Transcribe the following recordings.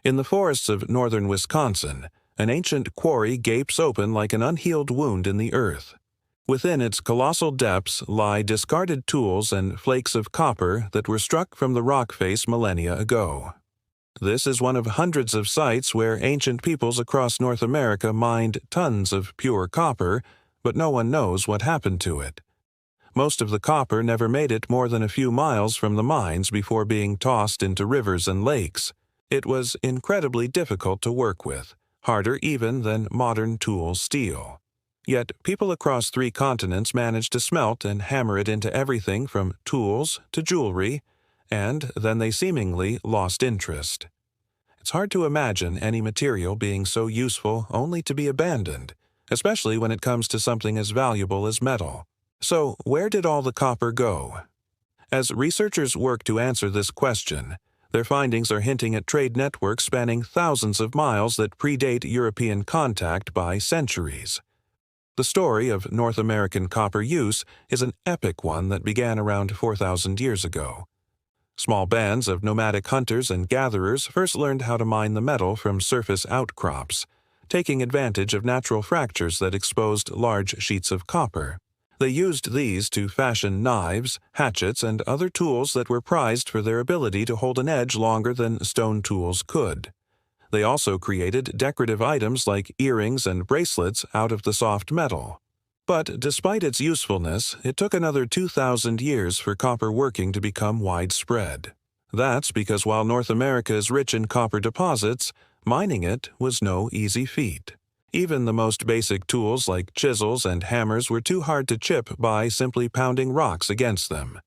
In the forests of northern Wisconsin, an ancient quarry gapes open like an unhealed wound in the earth. Within its colossal depths lie discarded tools and flakes of copper that were struck from the rock face millennia ago. This is one of hundreds of sites where ancient peoples across North America mined tons of pure copper, but no one knows what happened to it. Most of the copper never made it more than a few miles from the mines before being tossed into rivers and lakes. It was incredibly difficult to work with, harder even than modern tool steel. Yet people across 3 continents managed to smelt and hammer it into everything from tools to jewelry, and then they seemingly lost interest. It's hard to imagine any material being so useful only to be abandoned, especially when it comes to something as valuable as metal. So, where did all the copper go? As researchers work to answer this question, their findings are hinting at trade networks spanning thousands of miles that predate European contact by centuries. The story of North American copper use is an epic one that began around 4,000 years ago. Small bands of nomadic hunters and gatherers first learned how to mine the metal from surface outcrops, taking advantage of natural fractures that exposed large sheets of copper. They used these to fashion knives, hatchets, and other tools that were prized for their ability to hold an edge longer than stone tools could. They also created decorative items like earrings and bracelets out of the soft metal. But despite its usefulness, it took another 2,000 years for copper working to become widespread. That's because while North America is rich in copper deposits, mining it was no easy feat. Even the most basic tools like chisels and hammers were too hard to chip by simply pounding rocks against them.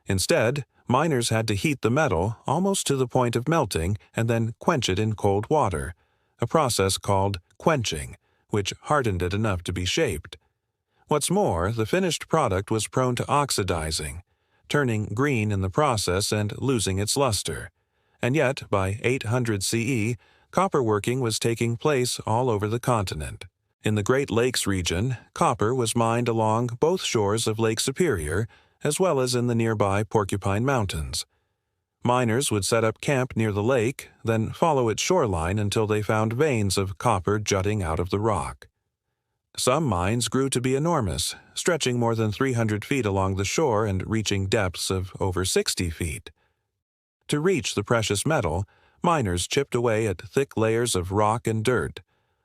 Instead, miners had to heat the metal almost to the point of melting and then quench it in cold water, a process called quenching, which hardened it enough to be shaped. What's more, the finished product was prone to oxidizing, turning green in the process and losing its luster. And yet, by 800 CE, copper working was taking place all over the continent. In the Great Lakes region, copper was mined along both shores of Lake Superior, as well as in the nearby Porcupine Mountains. Miners would set up camp near the lake, then follow its shoreline until they found veins of copper jutting out of the rock. Some mines grew to be enormous, stretching more than 300 feet along the shore and reaching depths of over 60 feet. To reach the precious metal, miners chipped away at thick layers of rock and dirt,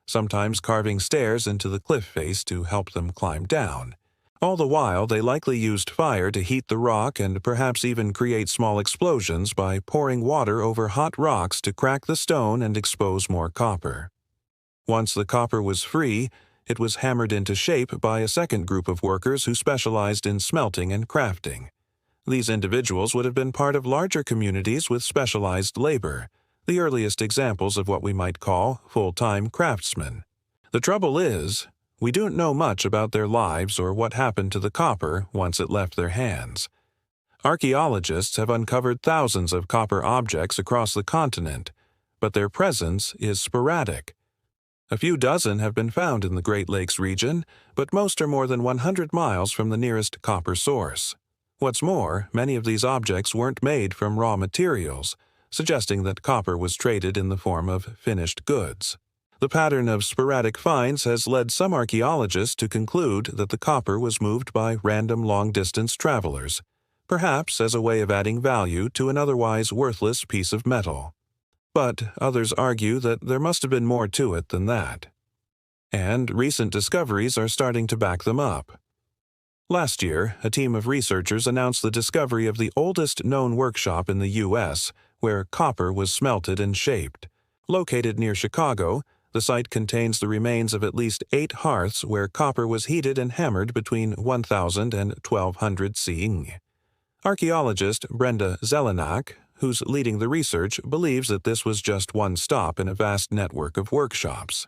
sometimes carving stairs into the cliff face to help them climb down. All the while, they likely used fire to heat the rock and perhaps even create small explosions by pouring water over hot rocks to crack the stone and expose more copper. Once the copper was free, it was hammered into shape by a second group of workers who specialized in smelting and crafting. These individuals would have been part of larger communities with specialized labor, the earliest examples of what we might call full-time craftsmen. The trouble is, we don't know much about their lives or what happened to the copper once it left their hands. Archaeologists have uncovered thousands of copper objects across the continent, but their presence is sporadic. A few dozen have been found in the Great Lakes region, but most are more than 100 miles from the nearest copper source. What's more, many of these objects weren't made from raw materials, suggesting that copper was traded in the form of finished goods. The pattern of sporadic finds has led some archaeologists to conclude that the copper was moved by random long-distance travelers, perhaps as a way of adding value to an otherwise worthless piece of metal. But others argue that there must have been more to it than that. And recent discoveries are starting to back them up. Last year, a team of researchers announced the discovery of the oldest known workshop in the U.S. where copper was smelted and shaped. Located near Chicago, the site contains the remains of at least 8 hearths where copper was heated and hammered between 1000 and 1200 CE. Archaeologist Brenda Zelenak, who's leading the research, believes that this was just one stop in a vast network of workshops.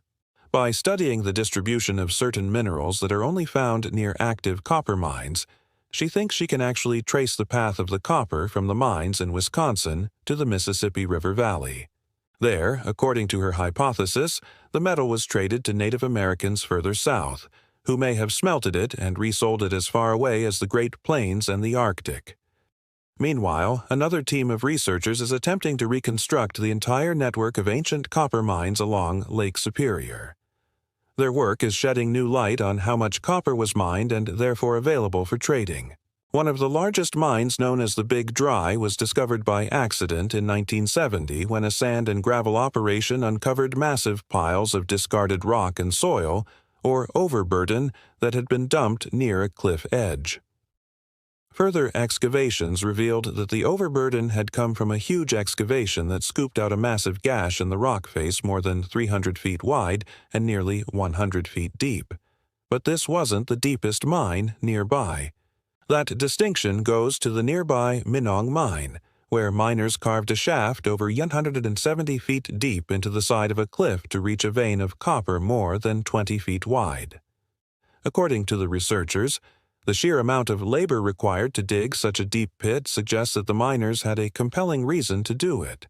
By studying the distribution of certain minerals that are only found near active copper mines, she thinks she can actually trace the path of the copper from the mines in Wisconsin to the Mississippi River Valley. There, according to her hypothesis, the metal was traded to Native Americans further south, who may have smelted it and resold it as far away as the Great Plains and the Arctic. Meanwhile, another team of researchers is attempting to reconstruct the entire network of ancient copper mines along Lake Superior. Their work is shedding new light on how much copper was mined and therefore available for trading. One of the largest mines, known as the Big Dry, was discovered by accident in 1970 when a sand and gravel operation uncovered massive piles of discarded rock and soil, or overburden, that had been dumped near a cliff edge. Further excavations revealed that the overburden had come from a huge excavation that scooped out a massive gash in the rock face more than 300 feet wide and nearly 100 feet deep. But this wasn't the deepest mine nearby. That distinction goes to the nearby Minong mine, where miners carved a shaft over 170 feet deep into the side of a cliff to reach a vein of copper more than 20 feet wide. According to the researchers, the sheer amount of labor required to dig such a deep pit suggests that the miners had a compelling reason to do it.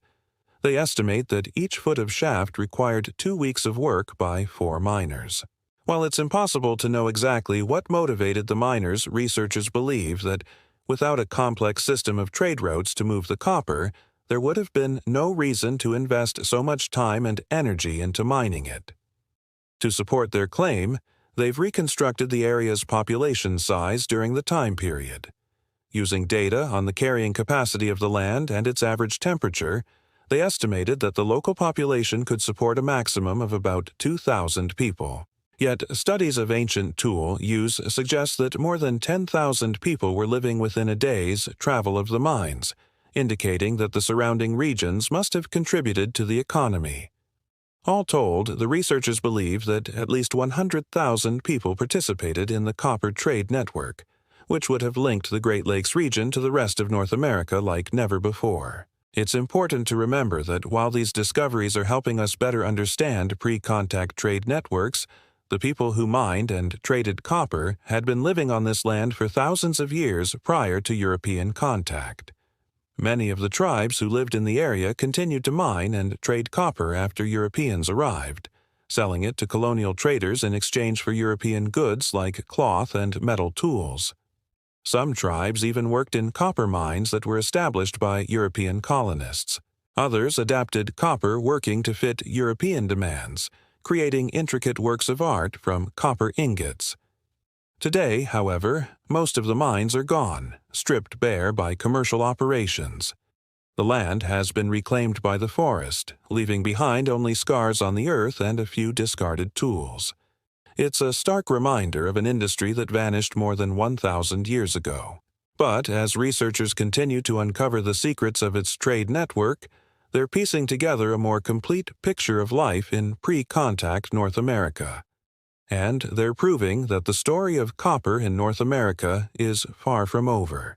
They estimate that each foot of shaft required 2 weeks of work by 4 miners. While it's impossible to know exactly what motivated the miners, researchers believe that without a complex system of trade routes to move the copper, there would have been no reason to invest so much time and energy into mining it. To support their claim, they've reconstructed the area's population size during the time period. Using data on the carrying capacity of the land and its average temperature, they estimated that the local population could support a maximum of about 2,000 people. Yet, studies of ancient tool use suggest that more than 10,000 people were living within a day's travel of the mines, indicating that the surrounding regions must have contributed to the economy. All told, the researchers believe that at least 100,000 people participated in the copper trade network, which would have linked the Great Lakes region to the rest of North America like never before. It's important to remember that while these discoveries are helping us better understand pre-contact trade networks, the people who mined and traded copper had been living on this land for thousands of years prior to European contact. Many of the tribes who lived in the area continued to mine and trade copper after Europeans arrived, selling it to colonial traders in exchange for European goods like cloth and metal tools. Some tribes even worked in copper mines that were established by European colonists. Others adapted copper working to fit European demands, creating intricate works of art from copper ingots. Today, however, most of the mines are gone, stripped bare by commercial operations. The land has been reclaimed by the forest, leaving behind only scars on the earth and a few discarded tools. It's a stark reminder of an industry that vanished more than 1,000 years ago. But as researchers continue to uncover the secrets of its trade network, they're piecing together a more complete picture of life in pre-contact North America. And they're proving that the story of copper in North America is far from over.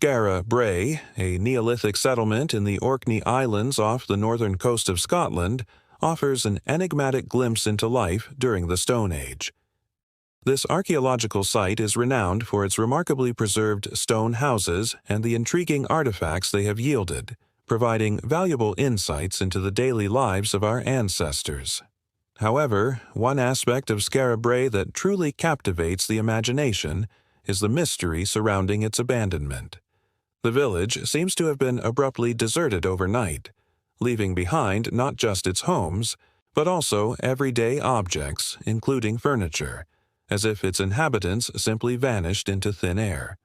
Skara Brae, a Neolithic settlement in the Orkney Islands off the northern coast of Scotland, offers an enigmatic glimpse into life during the Stone Age. This archaeological site is renowned for its remarkably preserved stone houses and the intriguing artifacts they have yielded, providing valuable insights into the daily lives of our ancestors. However, one aspect of Skara Brae that truly captivates the imagination is the mystery surrounding its abandonment. The village seems to have been abruptly deserted overnight, leaving behind not just its homes, but also everyday objects, including furniture, as if its inhabitants simply vanished into thin air.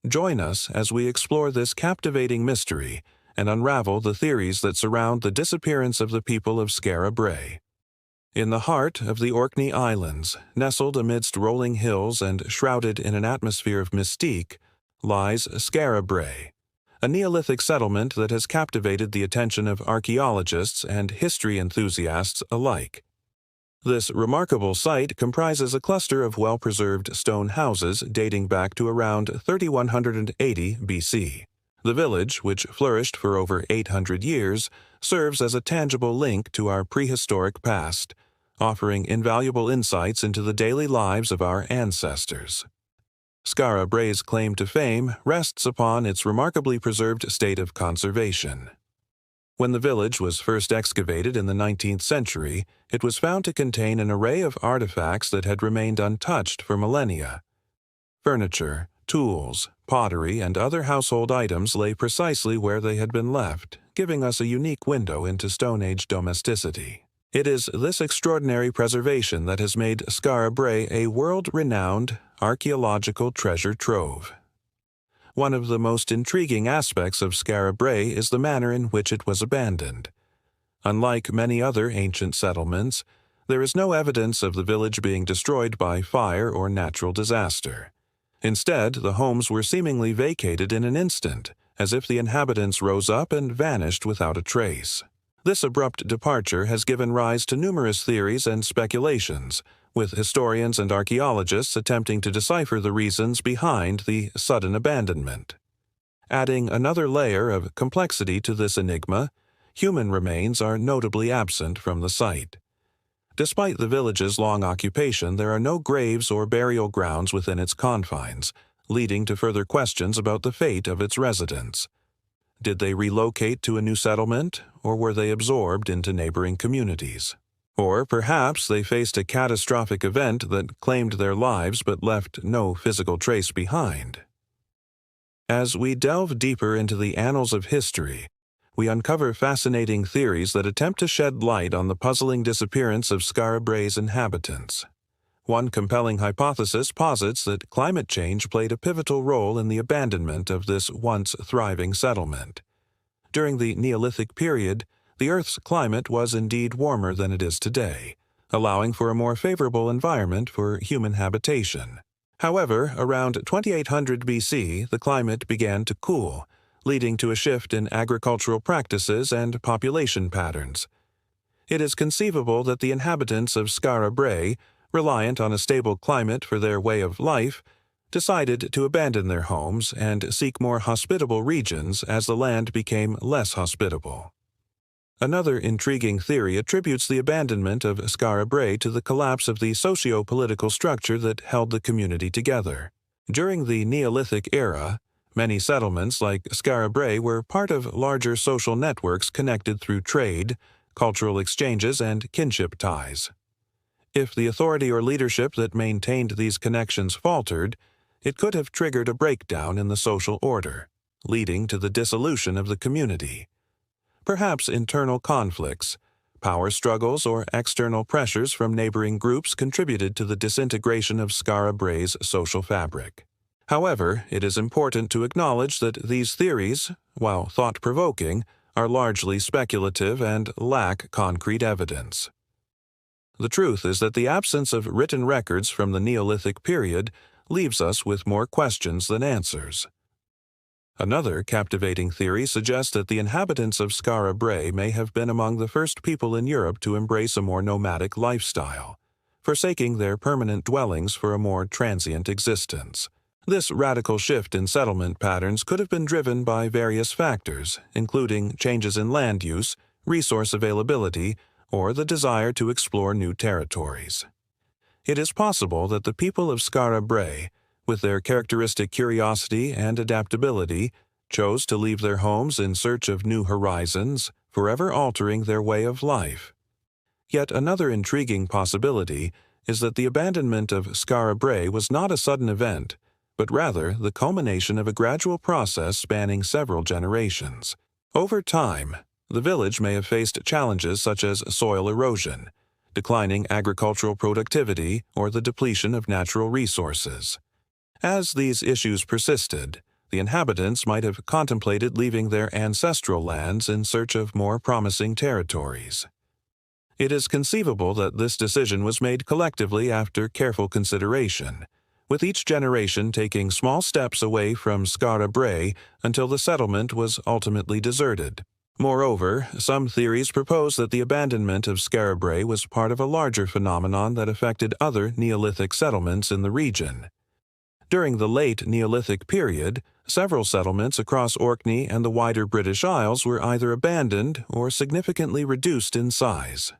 Join us as we explore this captivating mystery and unravel the theories that surround the disappearance of the people of Skara Brae. In the heart of the Orkney Islands, nestled amidst rolling hills and shrouded in an atmosphere of mystique, lies Skara Brae, a Neolithic settlement that has captivated the attention of archaeologists and history enthusiasts alike. This remarkable site comprises a cluster of well-preserved stone houses dating back to around 3180 BC. The village, which flourished for over 800 years, serves as a tangible link to our prehistoric past, offering invaluable insights into the daily lives of our ancestors. Skara Brae's claim to fame rests upon its remarkably preserved state of conservation. When the village was first excavated in the 19th century, it was found to contain an array of artifacts that had remained untouched for millennia. Furniture, tools, pottery, and other household items lay precisely where they had been left, giving us a unique window into Stone Age domesticity. It is this extraordinary preservation that has made Skara Brae a world-renowned archaeological treasure trove. One of the most intriguing aspects of Skara Brae is the manner in which it was abandoned. Unlike many other ancient settlements, there is no evidence of the village being destroyed by fire or natural disaster. Instead, the homes were seemingly vacated in an instant, as if the inhabitants rose up and vanished without a trace. This abrupt departure has given rise to numerous theories and speculations, with historians and archaeologists attempting to decipher the reasons behind the sudden abandonment. Adding another layer of complexity to this enigma, human remains are notably absent from the site. Despite the village's long occupation, there are no graves or burial grounds within its confines, leading to further questions about the fate of its residents. Did they relocate to a new settlement, or were they absorbed into neighboring communities? Or perhaps they faced a catastrophic event that claimed their lives but left no physical trace behind. As we delve deeper into the annals of history, we uncover fascinating theories that attempt to shed light on the puzzling disappearance of Skara Brae's inhabitants. One compelling hypothesis posits that climate change played a pivotal role in the abandonment of this once thriving settlement. During the Neolithic period, the Earth's climate was indeed warmer than it is today, allowing for a more favorable environment for human habitation. However, around 2800 BC, the climate began to cool, leading to a shift in agricultural practices and population patterns. It is conceivable that the inhabitants of Skara Brae, reliant on a stable climate for their way of life, decided to abandon their homes and seek more hospitable regions as the land became less hospitable. Another intriguing theory attributes the abandonment of Skara Brae to the collapse of the socio-political structure that held the community together. During the Neolithic era, many settlements like Skara Brae were part of larger social networks connected through trade, cultural exchanges, and kinship ties. If the authority or leadership that maintained these connections faltered, it could have triggered a breakdown in the social order, leading to the dissolution of the community. Perhaps internal conflicts, power struggles, or external pressures from neighboring groups contributed to the disintegration of Skara Brae's social fabric. However, it is important to acknowledge that these theories, while thought-provoking, are largely speculative and lack concrete evidence. The truth is that the absence of written records from the Neolithic period leaves us with more questions than answers. Another captivating theory suggests that the inhabitants of Skara Brae may have been among the first people in Europe to embrace a more nomadic lifestyle, forsaking their permanent dwellings for a more transient existence. This radical shift in settlement patterns could have been driven by various factors, including changes in land use, resource availability, or the desire to explore new territories. It is possible that the people of Skara Brae, with their characteristic curiosity and adaptability, chose to leave their homes in search of new horizons, forever altering their way of life. Yet another intriguing possibility is that the abandonment of Skara Brae was not a sudden event, but rather the culmination of a gradual process spanning several generations. Over time, the village may have faced challenges such as soil erosion, declining agricultural productivity, or the depletion of natural resources. As these issues persisted, the inhabitants might have contemplated leaving their ancestral lands in search of more promising territories. It is conceivable that this decision was made collectively after careful consideration, with each generation taking small steps away from Skara Brae until the settlement was ultimately deserted. Moreover, some theories propose that the abandonment of Skara Brae was part of a larger phenomenon that affected other Neolithic settlements in the region. During the late Neolithic period, several settlements across Orkney and the wider British Isles were either abandoned or significantly reduced in size.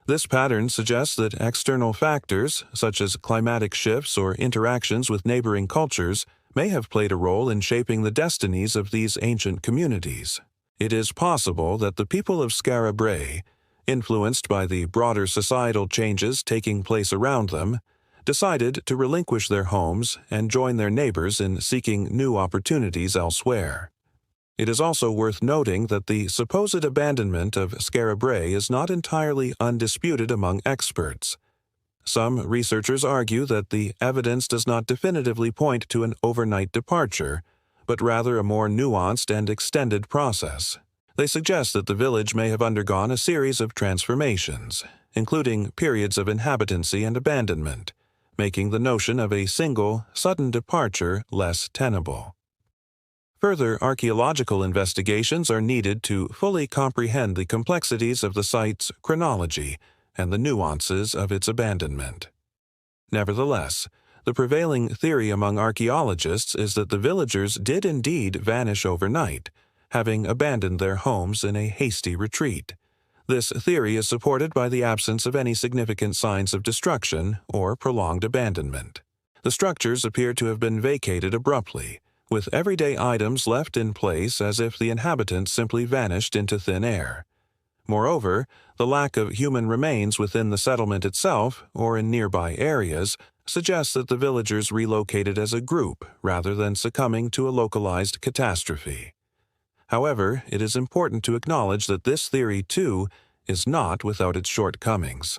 This pattern suggests that external factors, such as climatic shifts or interactions with neighboring cultures, may have played a role in shaping the destinies of these ancient communities. It is possible that the people of Skara Brae, influenced by the broader societal changes taking place around them, decided to relinquish their homes and join their neighbors in seeking new opportunities elsewhere. It is also worth noting that the supposed abandonment of Skara Brae is not entirely undisputed among experts. Some researchers argue that the evidence does not definitively point to an overnight departure, but rather a more nuanced and extended process. They suggest that the village may have undergone a series of transformations, including periods of inhabitancy and abandonment, making the notion of a single, sudden departure less tenable. Further archaeological investigations are needed to fully comprehend the complexities of the site's chronology and the nuances of its abandonment. Nevertheless, the prevailing theory among archaeologists is that the villagers did indeed vanish overnight, having abandoned their homes in a hasty retreat. This theory is supported by the absence of any significant signs of destruction or prolonged abandonment. The structures appear to have been vacated abruptly, with everyday items left in place as if the inhabitants simply vanished into thin air. Moreover, the lack of human remains within the settlement itself or in nearby areas suggests that the villagers relocated as a group rather than succumbing to a localized catastrophe. However, it is important to acknowledge that this theory, too, is not without its shortcomings.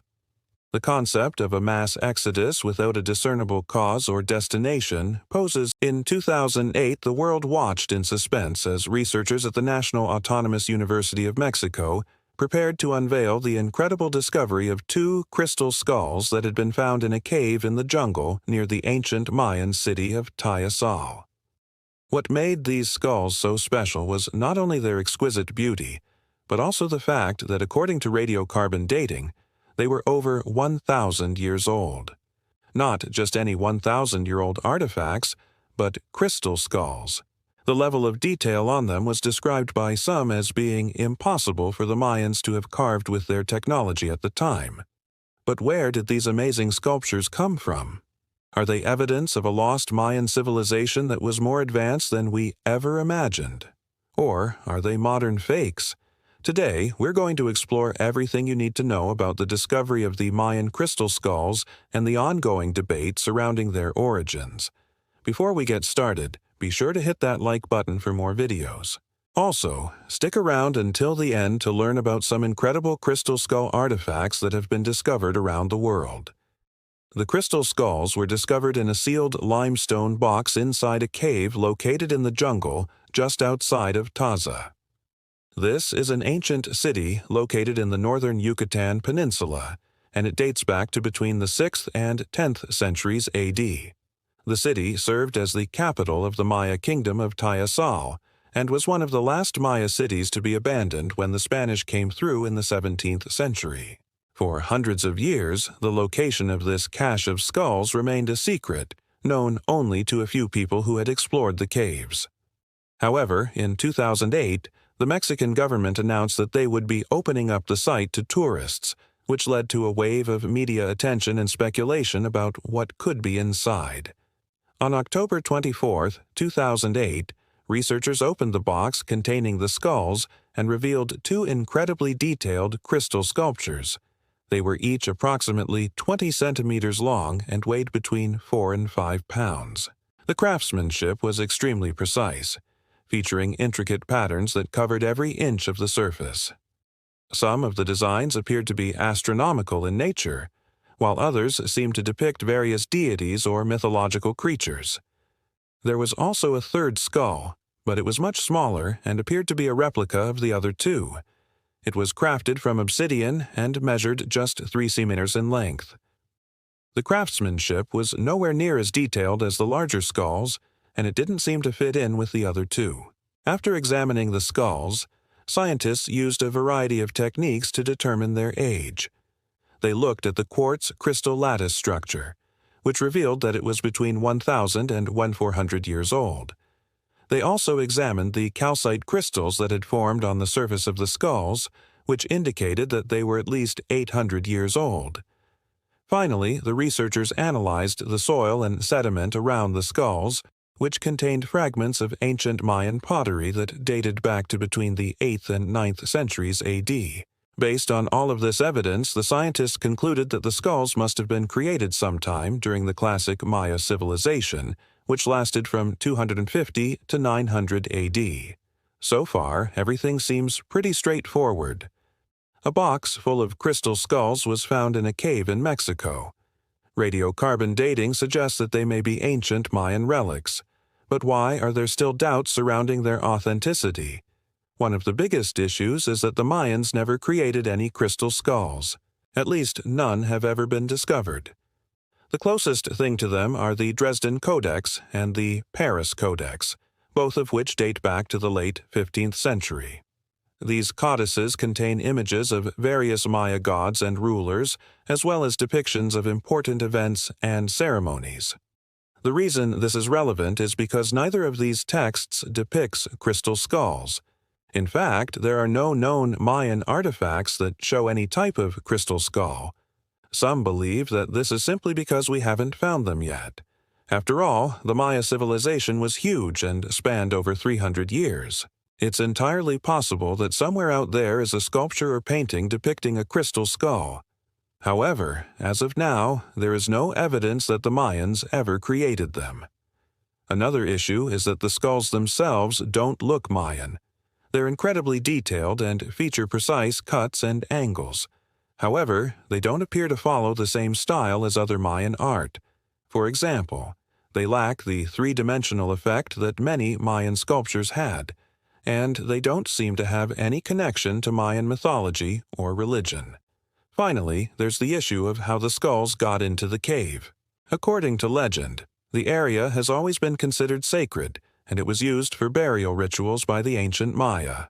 The concept of a mass exodus without a discernible cause or destination poses. In 2008, the world watched in suspense as researchers at the National Autonomous University of Mexico prepared to unveil the incredible discovery of 2 crystal skulls that had been found in a cave in the jungle near the ancient Mayan city of Tayasal. What made these skulls so special was not only their exquisite beauty, but also the fact that according to radiocarbon dating, they were over 1,000 years old. Not just any 1,000-year-old artifacts, but crystal skulls. The level of detail on them was described by some as being impossible for the Mayans to have carved with their technology at the time. But where did these amazing sculptures come from? Are they evidence of a lost Mayan civilization that was more advanced than we ever imagined? Or are they modern fakes? Today, we're going to explore everything you need to know about the discovery of the Mayan crystal skulls and the ongoing debate surrounding their origins. Before we get started, be sure to hit that like button for more videos. Also, stick around until the end to learn about some incredible crystal skull artifacts that have been discovered around the world. The crystal skulls were discovered in a sealed limestone box inside a cave located in the jungle just outside of Taza. This is an ancient city located in the northern Yucatan Peninsula, and it dates back to between the 6th and 10th centuries AD. The city served as the capital of the Maya kingdom of Tayasal, and was one of the last Maya cities to be abandoned when the Spanish came through in the 17th century. For hundreds of years, the location of this cache of skulls remained a secret, known only to a few people who had explored the caves. However, in 2008, the Mexican government announced that they would be opening up the site to tourists, which led to a wave of media attention and speculation about what could be inside. On October 24, 2008, researchers opened the box containing the skulls and revealed two incredibly detailed crystal sculptures. They were each approximately 20 centimeters long and weighed between 4 and 5 pounds. The craftsmanship was extremely precise, featuring intricate patterns that covered every inch of the surface. Some of the designs appeared to be astronomical in nature, while others seemed to depict various deities or mythological creatures. There was also a third skull, but it was much smaller and appeared to be a replica of the other two. It was crafted from obsidian and measured just 3 centimeters in length. The craftsmanship was nowhere near as detailed as the larger skulls, and it didn't seem to fit in with the other two. After examining the skulls, scientists used a variety of techniques to determine their age. They looked at the quartz crystal lattice structure, which revealed that it was between 1,000 and 1,400 years old. They also examined the calcite crystals that had formed on the surface of the skulls, which indicated that they were at least 800 years old. Finally, the researchers analyzed the soil and sediment around the skulls, which contained fragments of ancient Mayan pottery that dated back to between the 8th and 9th centuries AD. Based on all of this evidence, the scientists concluded that the skulls must have been created sometime during the classic Maya civilization, which lasted from 250 to 900 AD. So far, everything seems pretty straightforward. A box full of crystal skulls was found in a cave in Mexico. Radiocarbon dating suggests that they may be ancient Mayan relics. But why are there still doubts surrounding their authenticity? One of the biggest issues is that the Mayans never created any crystal skulls. At least none have ever been discovered. The closest thing to them are the Dresden Codex and the Paris Codex, both of which date back to the late 15th century. These codices contain images of various Maya gods and rulers, as well as depictions of important events and ceremonies. The reason this is relevant is because neither of these texts depicts crystal skulls. In fact, there are no known Mayan artifacts that show any type of crystal skull. Some believe that this is simply because we haven't found them yet. After all, the Maya civilization was huge and spanned over 300 years. It's entirely possible that somewhere out there is a sculpture or painting depicting a crystal skull. However, as of now, there is no evidence that the Mayans ever created them. Another issue is that the skulls themselves don't look Mayan. They're incredibly detailed and feature precise cuts and angles. However, they don't appear to follow the same style as other Mayan art. For example, they lack the three-dimensional effect that many Mayan sculptures had, and they don't seem to have any connection to Mayan mythology or religion. Finally, there's the issue of how the skulls got into the cave. According to legend, the area has always been considered sacred, and it was used for burial rituals by the ancient Maya.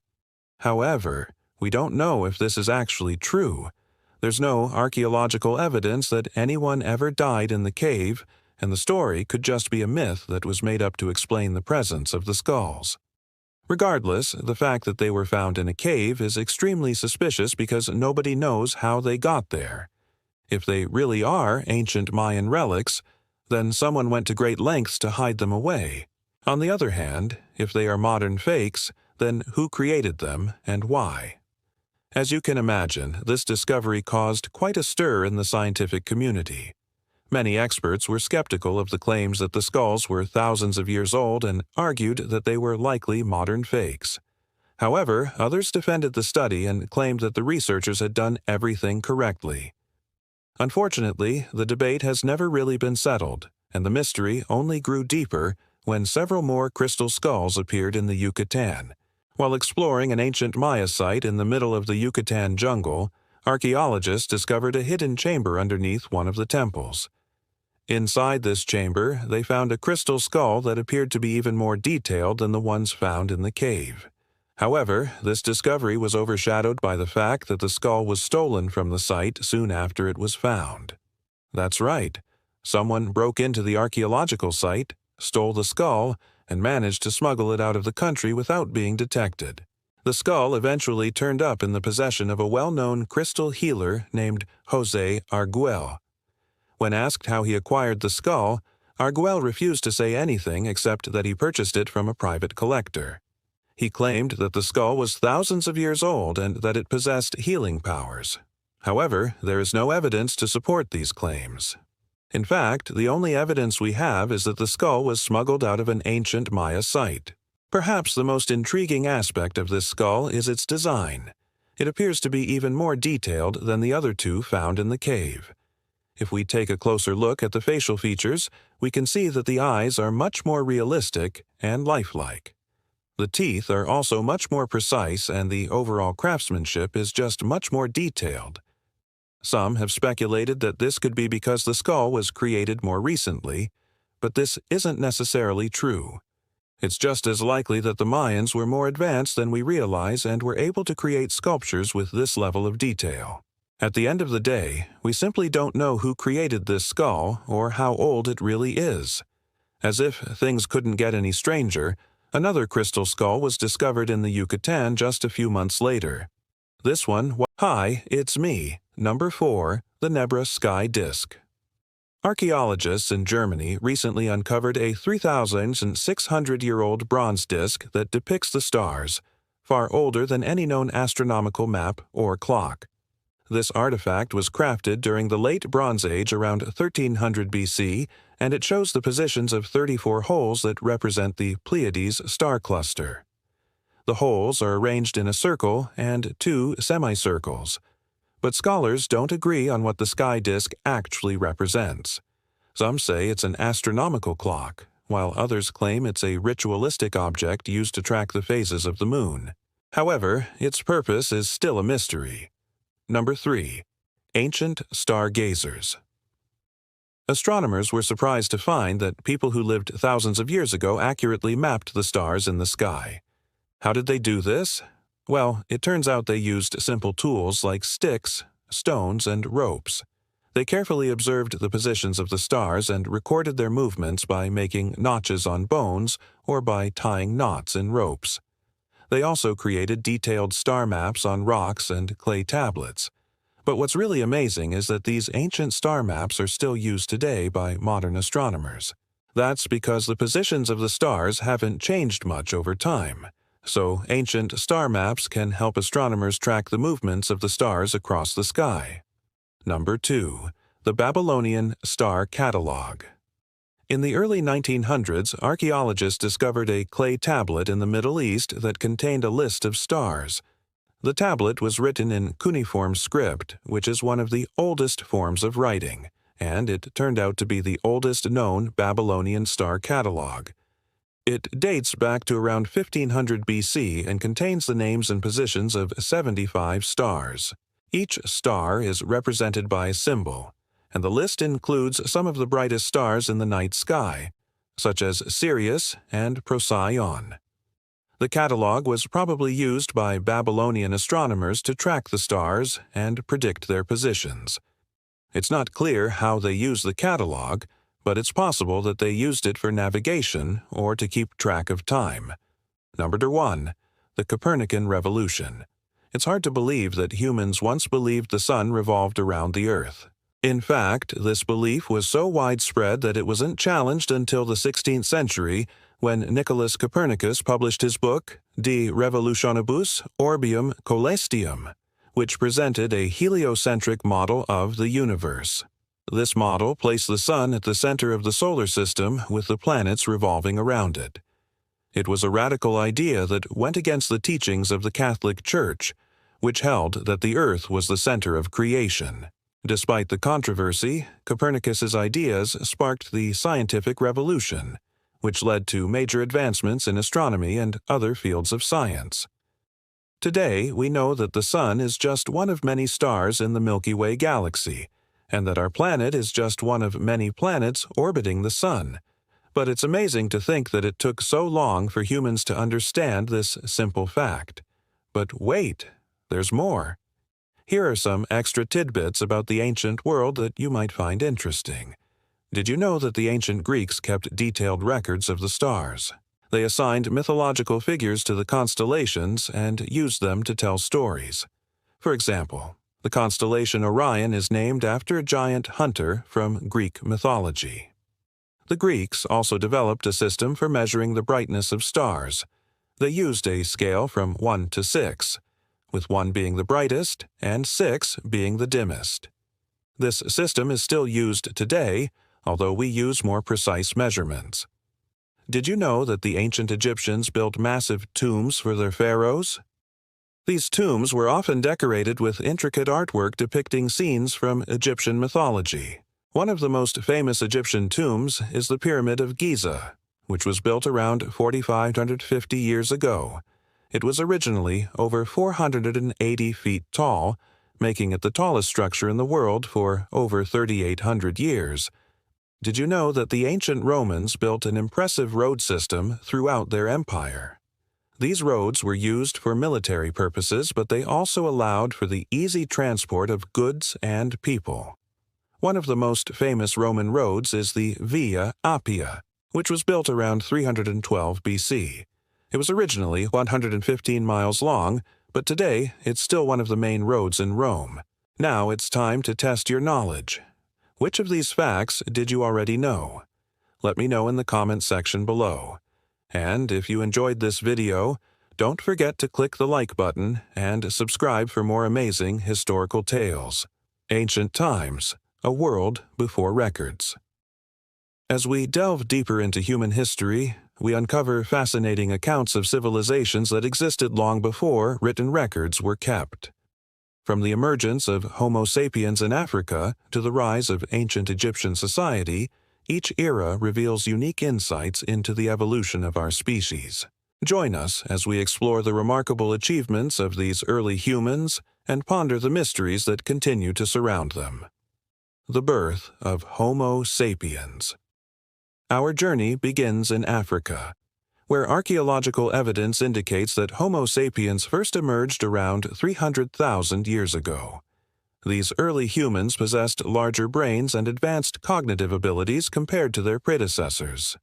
However, we don't know if this is actually true. There's no archaeological evidence that anyone ever died in the cave, and the story could just be a myth that was made up to explain the presence of the skulls. Regardless, the fact that they were found in a cave is extremely suspicious because nobody knows how they got there. If they really are ancient Mayan relics, then someone went to great lengths to hide them away. On the other hand, if they are modern fakes, then who created them and why? As you can imagine, this discovery caused quite a stir in the scientific community. Many experts were skeptical of the claims that the skulls were thousands of years old and argued that they were likely modern fakes. However, others defended the study and claimed that the researchers had done everything correctly. Unfortunately, the debate has never really been settled, and the mystery only grew deeper when several more crystal skulls appeared in the Yucatan. While exploring an ancient Maya site in the middle of the Yucatan jungle, archaeologists discovered a hidden chamber underneath one of the temples. Inside this chamber, they found a crystal skull that appeared to be even more detailed than the ones found in the cave. However, this discovery was overshadowed by the fact that the skull was stolen from the site soon after it was found. That's right. Someone broke into the archaeological site, stole the skull, and managed to smuggle it out of the country without being detected. The skull eventually turned up in the possession of a well-known crystal healer named José Arguel. When asked how he acquired the skull, Arguel refused to say anything except that he purchased it from a private collector. He claimed that the skull was thousands of years old and that it possessed healing powers. However, there is no evidence to support these claims. In fact, the only evidence we have is that the skull was smuggled out of an ancient Maya site. Perhaps the most intriguing aspect of this skull is its design. It appears to be even more detailed than the other two found in the cave. If we take a closer look at the facial features, we can see that the eyes are much more realistic and lifelike. The teeth are also much more precise, and the overall craftsmanship is just much more detailed. Some have speculated that this could be because the skull was created more recently, but this isn't necessarily true. It's just as likely that the Mayans were more advanced than we realize and were able to create sculptures with this level of detail. At the end of the day, we simply don't know who created this skull or how old it really is. As if things couldn't get any stranger, another crystal skull was discovered in the Yucatan just a few months later. This one, hi, it's me, number 4, the Nebra Sky Disk. Archaeologists in Germany recently uncovered a 3,600-year-old bronze disk that depicts the stars, far older than any known astronomical map or clock. This artifact was crafted during the Late Bronze Age around 1300 BC, and it shows the positions of 34 holes that represent the Pleiades star cluster. The holes are arranged in a circle and 2 semicircles. But scholars don't agree on what the sky disk actually represents. Some say it's an astronomical clock, while others claim it's a ritualistic object used to track the phases of the moon. However, its purpose is still a mystery. Number 3. Ancient stargazers. Astronomers were surprised to find that people who lived thousands of years ago accurately mapped the stars in the sky. How did they do this? Well, it turns out they used simple tools like sticks, stones, and ropes. They carefully observed the positions of the stars and recorded their movements by making notches on bones or by tying knots in ropes. They also created detailed star maps on rocks and clay tablets. But what's really amazing is that these ancient star maps are still used today by modern astronomers. That's because the positions of the stars haven't changed much over time. So, ancient star maps can help astronomers track the movements of the stars across the sky. Number 2. The Babylonian Star Catalog. In the early 1900s, archaeologists discovered a clay tablet in the Middle East that contained a list of stars. The tablet was written in cuneiform script, which is one of the oldest forms of writing, and it turned out to be the oldest known Babylonian star catalog. It dates back to around 1500 BC and contains the names and positions of 75 stars. Each star is represented by a symbol, and the list includes some of the brightest stars in the night sky, such as Sirius and Procyon. The catalog was probably used by Babylonian astronomers to track the stars and predict their positions. It's not clear how they used the catalog, but it's possible that they used it for navigation or to keep track of time. Number 1. The Copernican Revolution. It's hard to believe that humans once believed the sun revolved around the Earth. In fact, this belief was so widespread that it wasn't challenged until the 16th century when Nicholas Copernicus published his book De Revolutionibus Orbium Coelestium, which presented a heliocentric model of the universe. This model placed the sun at the center of the solar system with the planets revolving around it. It was a radical idea that went against the teachings of the Catholic Church, which held that the Earth was the center of creation. Despite the controversy, Copernicus's ideas sparked the scientific revolution, which led to major advancements in astronomy and other fields of science. Today, we know that the sun is just one of many stars in the Milky Way galaxy, and that our planet is just one of many planets orbiting the sun. But it's amazing to think that it took so long for humans to understand this simple fact. But wait, there's more. Here are some extra tidbits about the ancient world that you might find interesting. Did you know that the ancient Greeks kept detailed records of the stars? They assigned mythological figures to the constellations and used them to tell stories. For example, the constellation Orion is named after a giant hunter from Greek mythology. The Greeks also developed a system for measuring the brightness of stars. They used a scale from 1 to 6, with 1 being the brightest and 6 being the dimmest. This system is still used today, although we use more precise measurements. Did you know that the ancient Egyptians built massive tombs for their pharaohs? These tombs were often decorated with intricate artwork depicting scenes from Egyptian mythology. One of the most famous Egyptian tombs is the Pyramid of Giza, which was built around 4,550 years ago. It was originally over 480 feet tall, making it the tallest structure in the world for over 3,800 years. Did you know that the ancient Romans built an impressive road system throughout their empire? These roads were used for military purposes, but they also allowed for the easy transport of goods and people. One of the most famous Roman roads is the Via Appia, which was built around 312 BC. It was originally 115 miles long, but today it's still one of the main roads in Rome. Now it's time to test your knowledge. Which of these facts did you already know? Let me know in the comment section below. And if you enjoyed this video, don't forget to click the like button and subscribe for more amazing historical tales. Ancient Times, a world before records. As we delve deeper into human history, we uncover fascinating accounts of civilizations that existed long before written records were kept. From the emergence of Homo sapiens in Africa to the rise of ancient Egyptian society, each era reveals unique insights into the evolution of our species. Join us as we explore the remarkable achievements of these early humans and ponder the mysteries that continue to surround them. The birth of Homo sapiens. Our journey begins in Africa, where archaeological evidence indicates that Homo sapiens first emerged around 300,000 years ago. These early humans possessed larger brains and advanced cognitive abilities compared to their predecessors.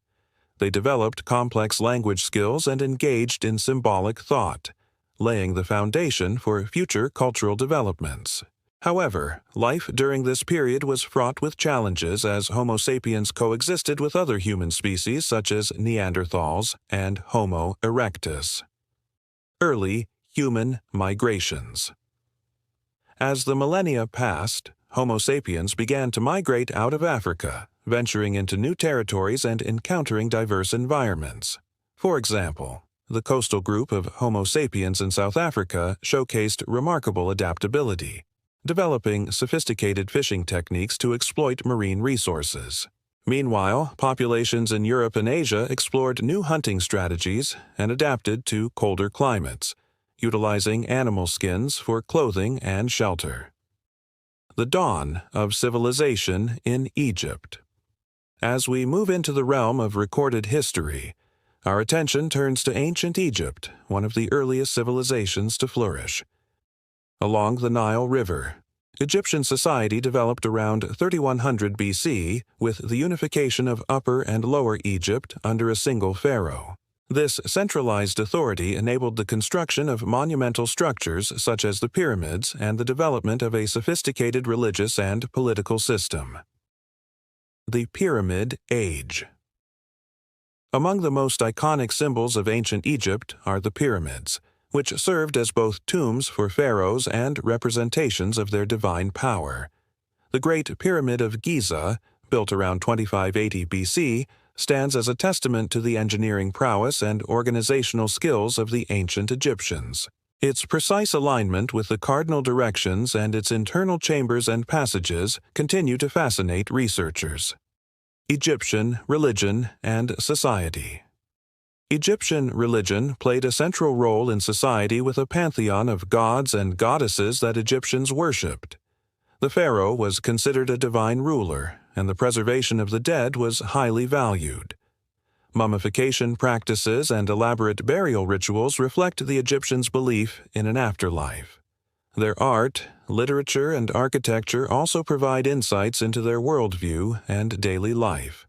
They developed complex language skills and engaged in symbolic thought, laying the foundation for future cultural developments. However, life during this period was fraught with challenges as Homo sapiens coexisted with other human species such as Neanderthals and Homo erectus. Early human migrations. As the millennia passed, Homo sapiens began to migrate out of Africa, venturing into new territories and encountering diverse environments. For example, the coastal group of Homo sapiens in South Africa showcased remarkable adaptability, developing sophisticated fishing techniques to exploit marine resources. Meanwhile, populations in Europe and Asia explored new hunting strategies and adapted to colder climates, utilizing animal skins for clothing and shelter. The dawn of civilization in Egypt. As we move into the realm of recorded history, our attention turns to ancient Egypt, one of the earliest civilizations to flourish. Along the Nile River, Egyptian society developed around 3100 BC with the unification of Upper and Lower Egypt under a single pharaoh. This centralized authority enabled the construction of monumental structures such as the pyramids and the development of a sophisticated religious and political system. The Pyramid Age. Among the most iconic symbols of ancient Egypt are the pyramids, which served as both tombs for pharaohs and representations of their divine power. The Great Pyramid of Giza, built around 2580 BC, stands as a testament to the engineering prowess and organizational skills of the ancient Egyptians. Its precise alignment with the cardinal directions and its internal chambers and passages continue to fascinate researchers. Egyptian religion and society. Egyptian religion played a central role in society with a pantheon of gods and goddesses that Egyptians worshipped. The pharaoh was considered a divine ruler, and the preservation of the dead was highly valued. Mummification practices and elaborate burial rituals reflect the Egyptians' belief in an afterlife. Their art, literature, and architecture also provide insights into their worldview and daily life.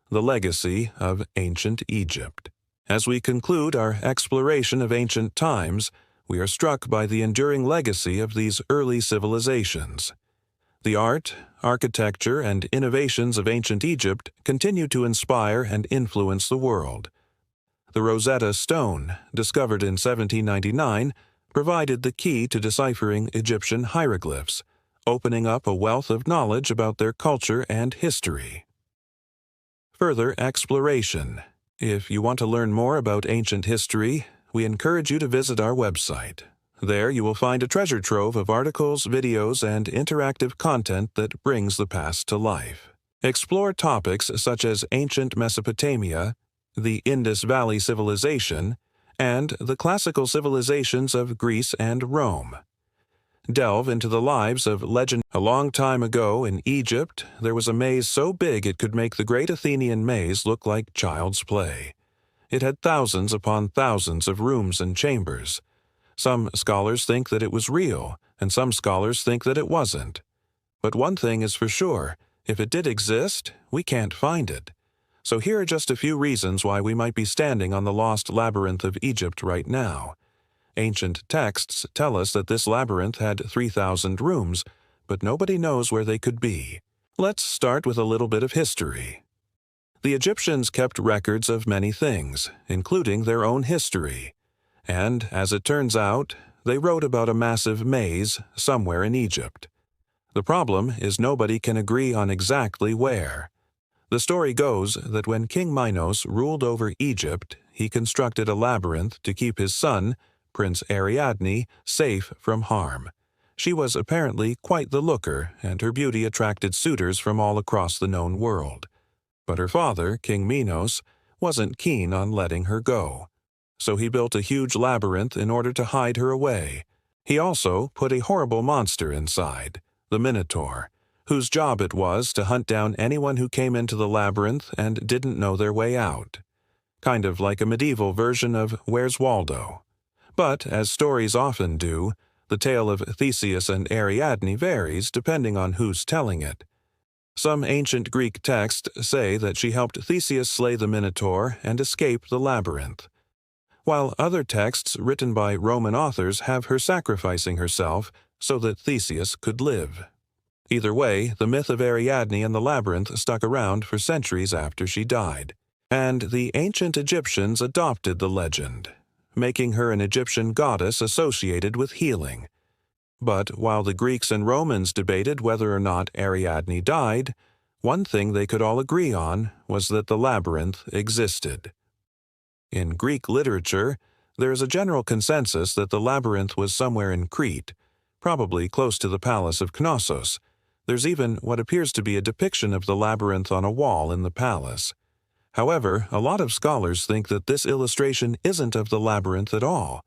The legacy of ancient Egypt. As we conclude our exploration of ancient times, we are struck by the enduring legacy of these early civilizations. The art, architecture, and innovations of ancient Egypt continue to inspire and influence the world. The Rosetta Stone, discovered in 1799, provided the key to deciphering Egyptian hieroglyphs, opening up a wealth of knowledge about their culture and history. Further exploration. If you want to learn more about ancient history, we encourage you to visit our website. There you will find a treasure trove of articles, videos, and interactive content that brings the past to life. Explore topics such as ancient Mesopotamia, the Indus Valley Civilization, and the classical civilizations of Greece and Rome. Delve into the lives of legend. A long time ago in Egypt, there was a maze so big it could make the great Athenian maze look like child's play. It had thousands upon thousands of rooms and chambers. Some scholars think that it was real, and some scholars think that it wasn't. But one thing is for sure, if it did exist, we can't find it. So here are just a few reasons why we might be standing on the lost labyrinth of Egypt right now. Ancient texts tell us that this labyrinth had 3,000 rooms, but nobody knows where they could be. Let's start with a little bit of history. The Egyptians kept records of many things, including their own history. And, as it turns out, they wrote about a massive maze somewhere in Egypt. The problem is nobody can agree on exactly where. The story goes that when King Minos ruled over Egypt, he constructed a labyrinth to keep his son, Prince Ariadne, safe from harm. She was apparently quite the looker, and her beauty attracted suitors from all across the known world. But her father, King Minos, wasn't keen on letting her go. So he built a huge labyrinth in order to hide her away. He also put a horrible monster inside, the Minotaur, whose job it was to hunt down anyone who came into the labyrinth and didn't know their way out. Kind of like a medieval version of Where's Waldo. But, as stories often do, the tale of Theseus and Ariadne varies depending on who's telling it. Some ancient Greek texts say that she helped Theseus slay the Minotaur and escape the labyrinth, while other texts written by Roman authors have her sacrificing herself so that Theseus could live. Either way, the myth of Ariadne and the labyrinth stuck around for centuries after she died, and the ancient Egyptians adopted the legend, making her an Egyptian goddess associated with healing. But while the Greeks and Romans debated whether or not Ariadne died, one thing they could all agree on was that the labyrinth existed. In Greek literature, there is a general consensus that the labyrinth was somewhere in Crete, probably close to the palace of Knossos. There's even what appears to be a depiction of the labyrinth on a wall in the palace. However, a lot of scholars think that this illustration isn't of the labyrinth at all.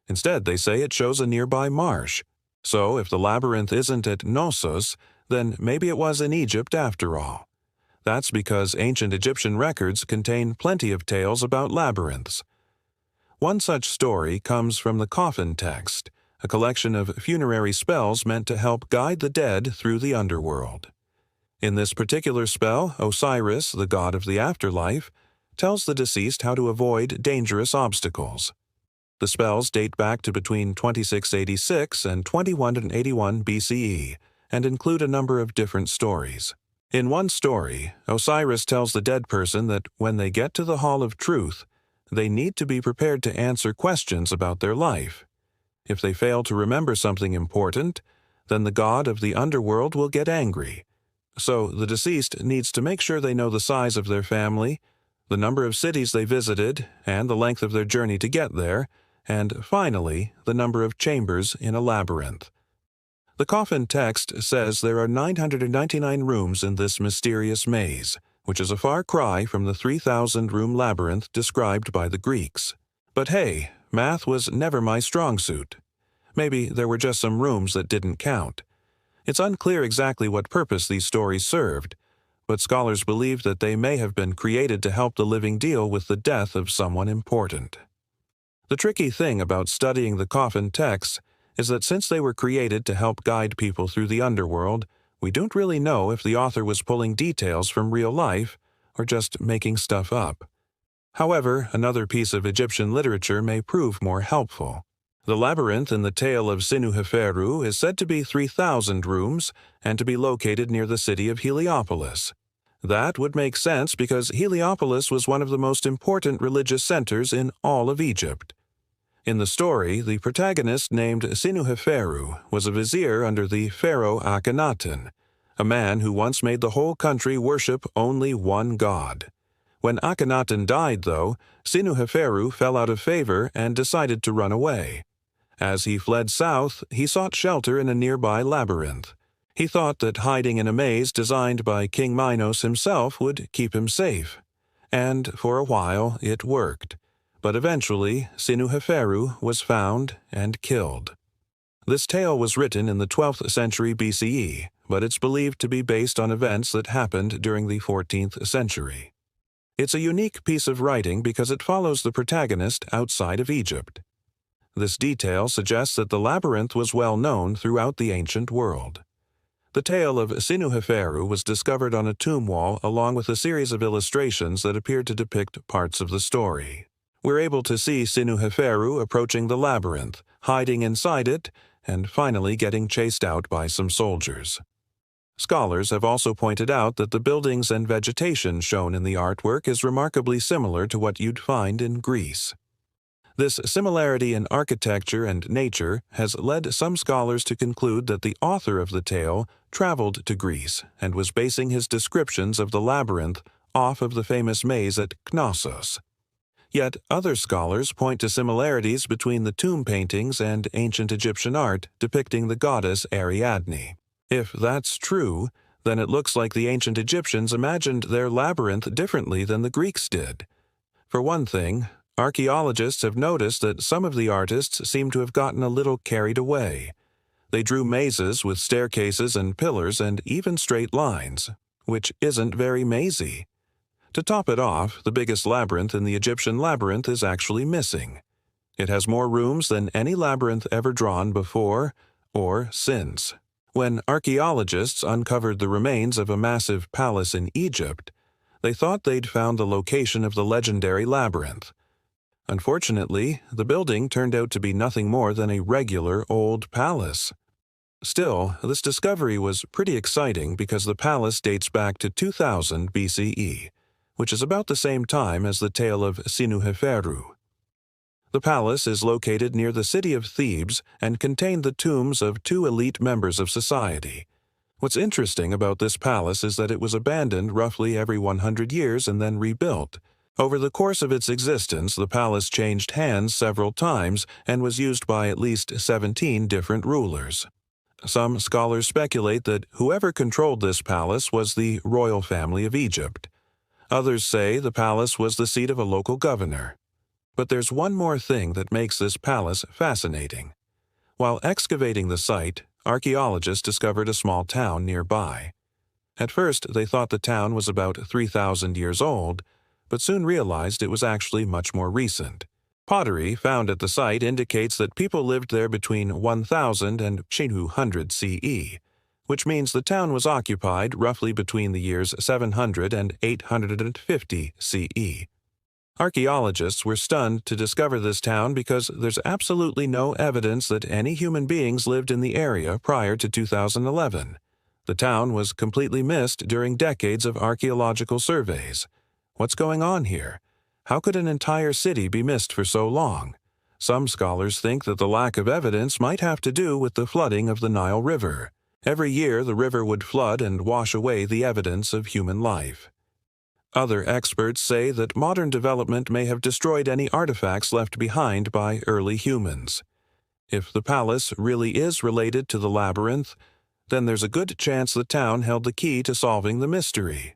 Instead, they say it shows a nearby marsh. So, if the labyrinth isn't at Knossos, then maybe it was in Egypt after all. That's because ancient Egyptian records contain plenty of tales about labyrinths. One such story comes from the coffin text, a collection of funerary spells meant to help guide the dead through the underworld. In this particular spell, Osiris, the god of the afterlife, tells the deceased how to avoid dangerous obstacles. The spells date back to between 2686 and 2181 BCE and include a number of different stories. In one story, Osiris tells the dead person that when they get to the Hall of Truth, they need to be prepared to answer questions about their life. If they fail to remember something important, then the god of the underworld will get angry. So the deceased needs to make sure they know the size of their family, the number of cities they visited, and the length of their journey to get there, and finally, the number of chambers in a labyrinth. The coffin text says there are 999 rooms in this mysterious maze, which is a far cry from the 3,000-room labyrinth described by the Greeks. But hey, math was never my strong suit. Maybe there were just some rooms that didn't count. It's unclear exactly what purpose these stories served, but scholars believe that they may have been created to help the living deal with the death of someone important. The tricky thing about studying the coffin texts is that since they were created to help guide people through the underworld, we don't really know if the author was pulling details from real life or just making stuff up. However, another piece of Egyptian literature may prove more helpful. The labyrinth in the tale of Sinuheferu is said to be 3,000 rooms and to be located near the city of Heliopolis. That would make sense because Heliopolis was one of the most important religious centers in all of Egypt. In the story, the protagonist named Sinuheferu was a vizier under the pharaoh Akhenaten, a man who once made the whole country worship only one god. When Akhenaten died, though, Sinuheferu fell out of favor and decided to run away. As he fled south, he sought shelter in a nearby labyrinth. He thought that hiding in a maze designed by King Minos himself would keep him safe. And for a while it worked. But eventually, Sinuheferu was found and killed. This tale was written in the 12th century BCE, but it's believed to be based on events that happened during the 14th century. It's a unique piece of writing because it follows the protagonist outside of Egypt. This detail suggests that the labyrinth was well known throughout the ancient world. The tale of Sinuheferu was discovered on a tomb wall along with a series of illustrations that appeared to depict parts of the story. We're able to see Sinuheferu approaching the labyrinth, hiding inside it, and finally getting chased out by some soldiers. Scholars have also pointed out that the buildings and vegetation shown in the artwork is remarkably similar to what you'd find in Greece. This similarity in architecture and nature has led some scholars to conclude that the author of the tale traveled to Greece and was basing his descriptions of the labyrinth off of the famous maze at Knossos. Yet other scholars point to similarities between the tomb paintings and ancient Egyptian art depicting the goddess Ariadne. If that's true, then it looks like the ancient Egyptians imagined their labyrinth differently than the Greeks did. For one thing, archaeologists have noticed that some of the artists seem to have gotten a little carried away. They drew mazes with staircases and pillars and even straight lines, which isn't very mazy. To top it off, the biggest labyrinth in the Egyptian labyrinth is actually missing. It has more rooms than any labyrinth ever drawn before or since. When archaeologists uncovered the remains of a massive palace in Egypt, they thought they'd found the location of the legendary labyrinth. Unfortunately, the building turned out to be nothing more than a regular old palace. Still, this discovery was pretty exciting because the palace dates back to 2000 BCE, which is about the same time as the tale of Sinuheferu. The palace is located near the city of Thebes and contained the tombs of two elite members of society. What's interesting about this palace is that it was abandoned roughly every 100 years and then rebuilt. Over the course of its existence, the palace changed hands several times and was used by at least 17 different rulers. Some scholars speculate that whoever controlled this palace was the royal family of Egypt. Others say the palace was the seat of a local governor. But there's one more thing that makes this palace fascinating. While excavating the site, archaeologists discovered a small town nearby. At first, they thought the town was about 3,000 years old, but soon realized it was actually much more recent. Pottery found at the site indicates that people lived there between 1000 and 200 CE, which means the town was occupied roughly between the years 700 and 850 CE. Archaeologists were stunned to discover this town because there's absolutely no evidence that any human beings lived in the area prior to 2011. The town was completely missed during decades of archaeological surveys. What's going on here? How could an entire city be missed for so long? Some scholars think that the lack of evidence might have to do with the flooding of the Nile River. Every year, the river would flood and wash away the evidence of human life. Other experts say that modern development may have destroyed any artifacts left behind by early humans. If the palace really is related to the labyrinth, then there's a good chance the town held the key to solving the mystery.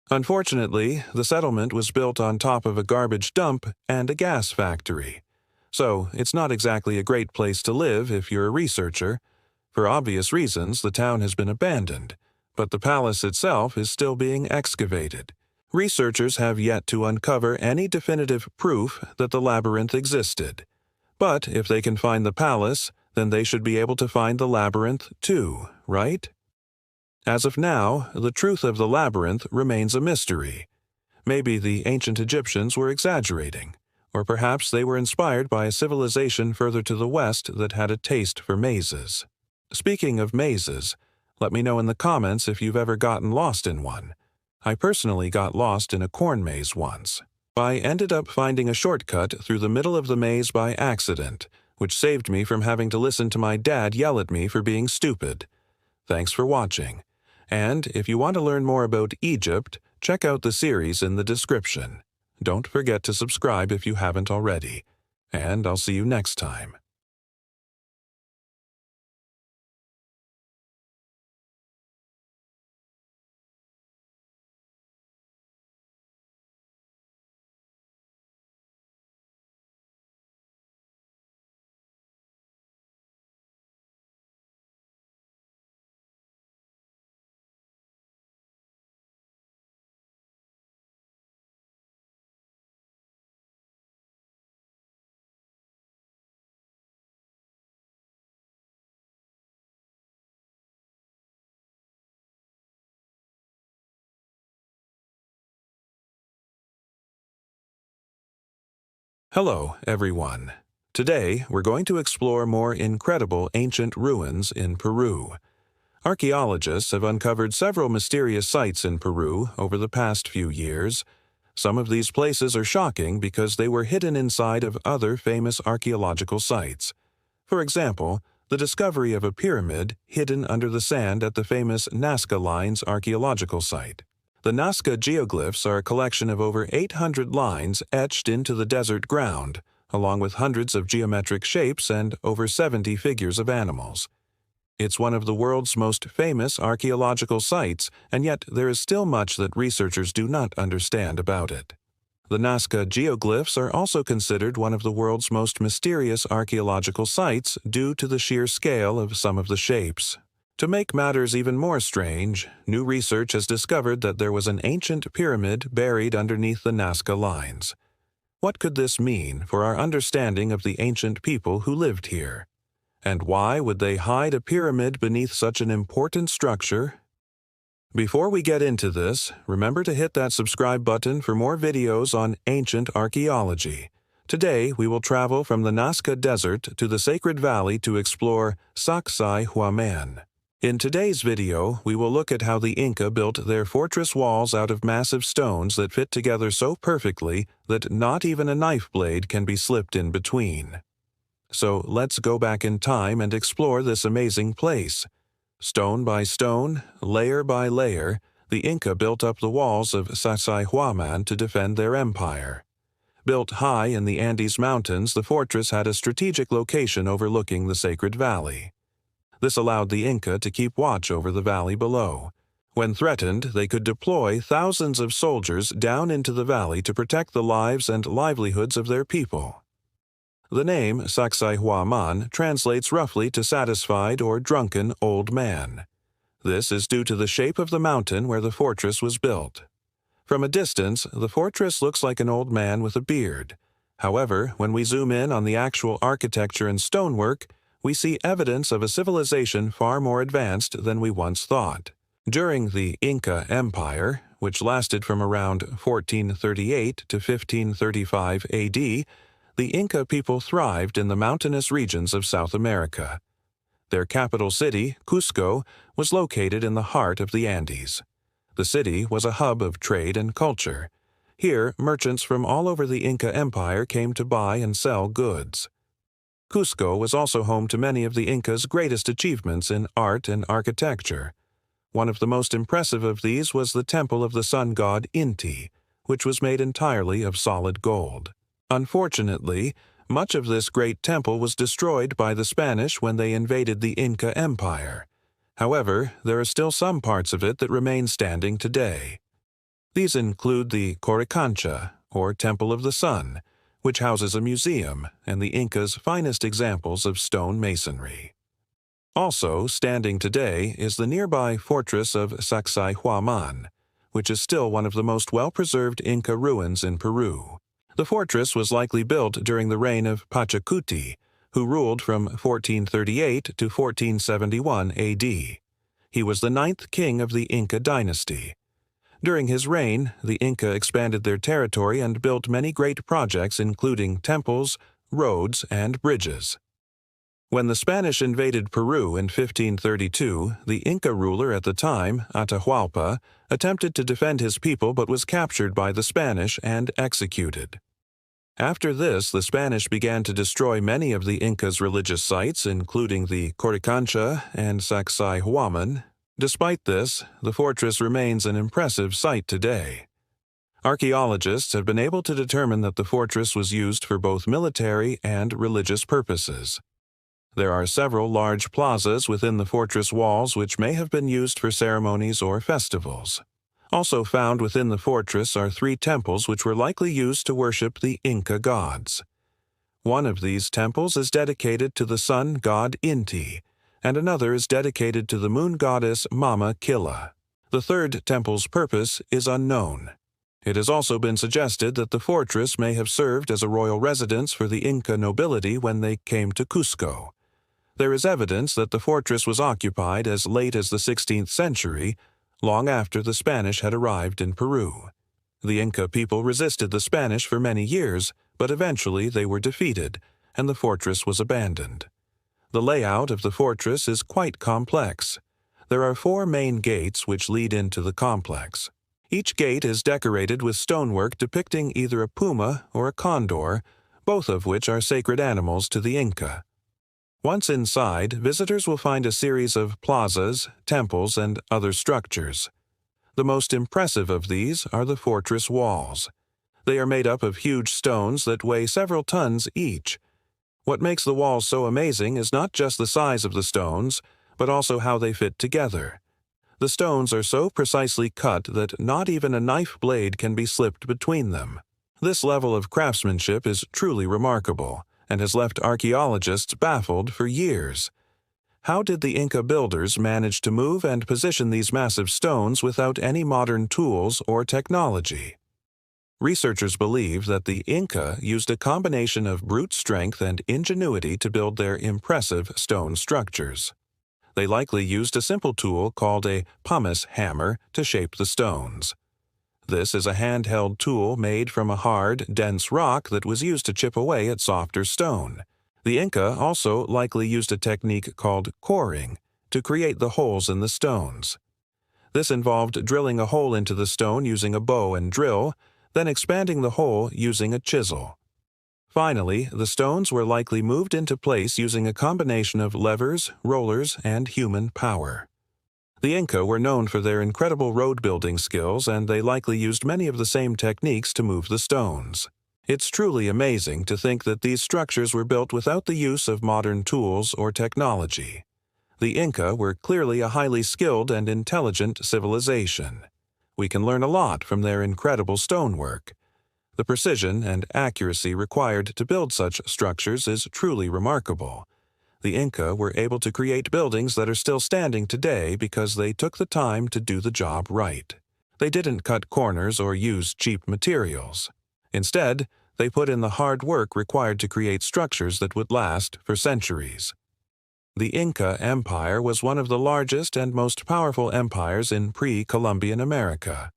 Unfortunately, the settlement was built on top of a garbage dump and a gas factory. So it's not exactly a great place to live if you're a researcher. For obvious reasons, the town has been abandoned, but the palace itself is still being excavated. Researchers have yet to uncover any definitive proof that the labyrinth existed. But if they can find the palace, then they should be able to find the labyrinth too, right? As of now, the truth of the labyrinth remains a mystery. Maybe the ancient Egyptians were exaggerating, or perhaps they were inspired by a civilization further to the west that had a taste for mazes. Speaking of mazes, let me know in the comments if you've ever gotten lost in one. I personally got lost in a corn maze once. I ended up finding a shortcut through the middle of the maze by accident, which saved me from having to listen to my dad yell at me for being stupid. Thanks for watching. And if you want to learn more about Egypt, check out the series in the description. Don't forget to subscribe if you haven't already. And I'll see you next time. Hello, everyone. Today, we're going to explore more incredible ancient ruins in Peru. Archaeologists have uncovered several mysterious sites in Peru over the past few years. Some of these places are shocking because they were hidden inside of other famous archaeological sites. For example, the discovery of a pyramid hidden under the sand at the famous Nazca Lines archaeological site. The Nazca geoglyphs are a collection of over 800 lines etched into the desert ground, along with hundreds of geometric shapes and over 70 figures of animals. It's one of the world's most famous archaeological sites, and yet there is still much that researchers do not understand about it. The Nazca geoglyphs are also considered one of the world's most mysterious archaeological sites due to the sheer scale of some of the shapes. To make matters even more strange, new research has discovered that there was an ancient pyramid buried underneath the Nazca Lines. What could this mean for our understanding of the ancient people who lived here? And why would they hide a pyramid beneath such an important structure? Before we get into this, remember to hit that subscribe button for more videos on ancient archaeology. Today, we will travel from the Nazca Desert to the Sacred Valley to explore Sacsayhuaman. In today's video, we will look at how the Inca built their fortress walls out of massive stones that fit together so perfectly that not even a knife blade can be slipped in between. So let's go back in time and explore this amazing place. Stone by stone, layer by layer, the Inca built up the walls of Sacsayhuaman to defend their empire. Built high in the Andes Mountains, the fortress had a strategic location overlooking the Sacred Valley. This allowed the Inca to keep watch over the valley below. When threatened, they could deploy thousands of soldiers down into the valley to protect the lives and livelihoods of their people. The name Sacsayhuaman translates roughly to satisfied or drunken old man. This is due to the shape of the mountain where the fortress was built. From a distance, the fortress looks like an old man with a beard. However, when we zoom in on the actual architecture and stonework, we see evidence of a civilization far more advanced than we once thought. During the Inca Empire, which lasted from around 1438 to 1535 AD, the Inca people thrived in the mountainous regions of South America. Their capital city, Cusco, was located in the heart of the Andes. The city was a hub of trade and culture. Here, merchants from all over the Inca Empire came to buy and sell goods. Cusco was also home to many of the Incas' greatest achievements in art and architecture. One of the most impressive of these was the temple of the sun god Inti, which was made entirely of solid gold. Unfortunately, much of this great temple was destroyed by the Spanish when they invaded the Inca Empire. However, there are still some parts of it that remain standing today. These include the Coricancha, or Temple of the Sun, which houses a museum and the Incas' finest examples of stone masonry. Also standing today is the nearby fortress of Sacsayhuaman, which is still one of the most well-preserved Inca ruins in Peru. The fortress was likely built during the reign of Pachacuti, who ruled from 1438 to 1471 AD. He was the ninth king of the Inca dynasty. During his reign, the Inca expanded their territory and built many great projects including temples, roads, and bridges. When the Spanish invaded Peru in 1532, the Inca ruler at the time, Atahualpa, attempted to defend his people but was captured by the Spanish and executed. After this, the Spanish began to destroy many of the Incas' religious sites, including the Coricancha and Sacsayhuaman. Despite this, the fortress remains an impressive site today. Archaeologists have been able to determine that the fortress was used for both military and religious purposes. There are several large plazas within the fortress walls which may have been used for ceremonies or festivals. Also found within the fortress are 3 temples which were likely used to worship the Inca gods. One of these temples is dedicated to the sun god Inti, and another is dedicated to the moon goddess Mama Killa. The third temple's purpose is unknown. It has also been suggested that the fortress may have served as a royal residence for the Inca nobility when they came to Cusco. There is evidence that the fortress was occupied as late as the 16th century, long after the Spanish had arrived in Peru. The Inca people resisted the Spanish for many years, but eventually they were defeated, and the fortress was abandoned. The layout of the fortress is quite complex. There are 4 main gates which lead into the complex. Each gate is decorated with stonework depicting either a puma or a condor, both of which are sacred animals to the Inca. Once inside, visitors will find a series of plazas, temples, and other structures. The most impressive of these are the fortress walls. They are made up of huge stones that weigh several tons each. What makes the walls so amazing is not just the size of the stones, but also how they fit together. The stones are so precisely cut that not even a knife blade can be slipped between them. This level of craftsmanship is truly remarkable, and has left archaeologists baffled for years. How did the Inca builders manage to move and position these massive stones without any modern tools or technology? Researchers believe that the Inca used a combination of brute strength and ingenuity to build their impressive stone structures. They likely used a simple tool called a pumice hammer to shape the stones. This is a handheld tool made from a hard, dense rock that was used to chip away at softer stone. The Inca also likely used a technique called coring to create the holes in the stones. This involved drilling a hole into the stone using a bow and drill, then expanding the hole using a chisel. Finally, the stones were likely moved into place using a combination of levers, rollers, and human power. The Inca were known for their incredible road-building skills, and they likely used many of the same techniques to move the stones. It's truly amazing to think that these structures were built without the use of modern tools or technology. The Inca were clearly a highly skilled and intelligent civilization. We can learn a lot from their incredible stonework. The precision and accuracy required to build such structures is truly remarkable. The Inca were able to create buildings that are still standing today because they took the time to do the job right. They didn't cut corners or use cheap materials. Instead, they put in the hard work required to create structures that would last for centuries. The Inca Empire was one of the largest and most powerful empires in pre-Columbian America.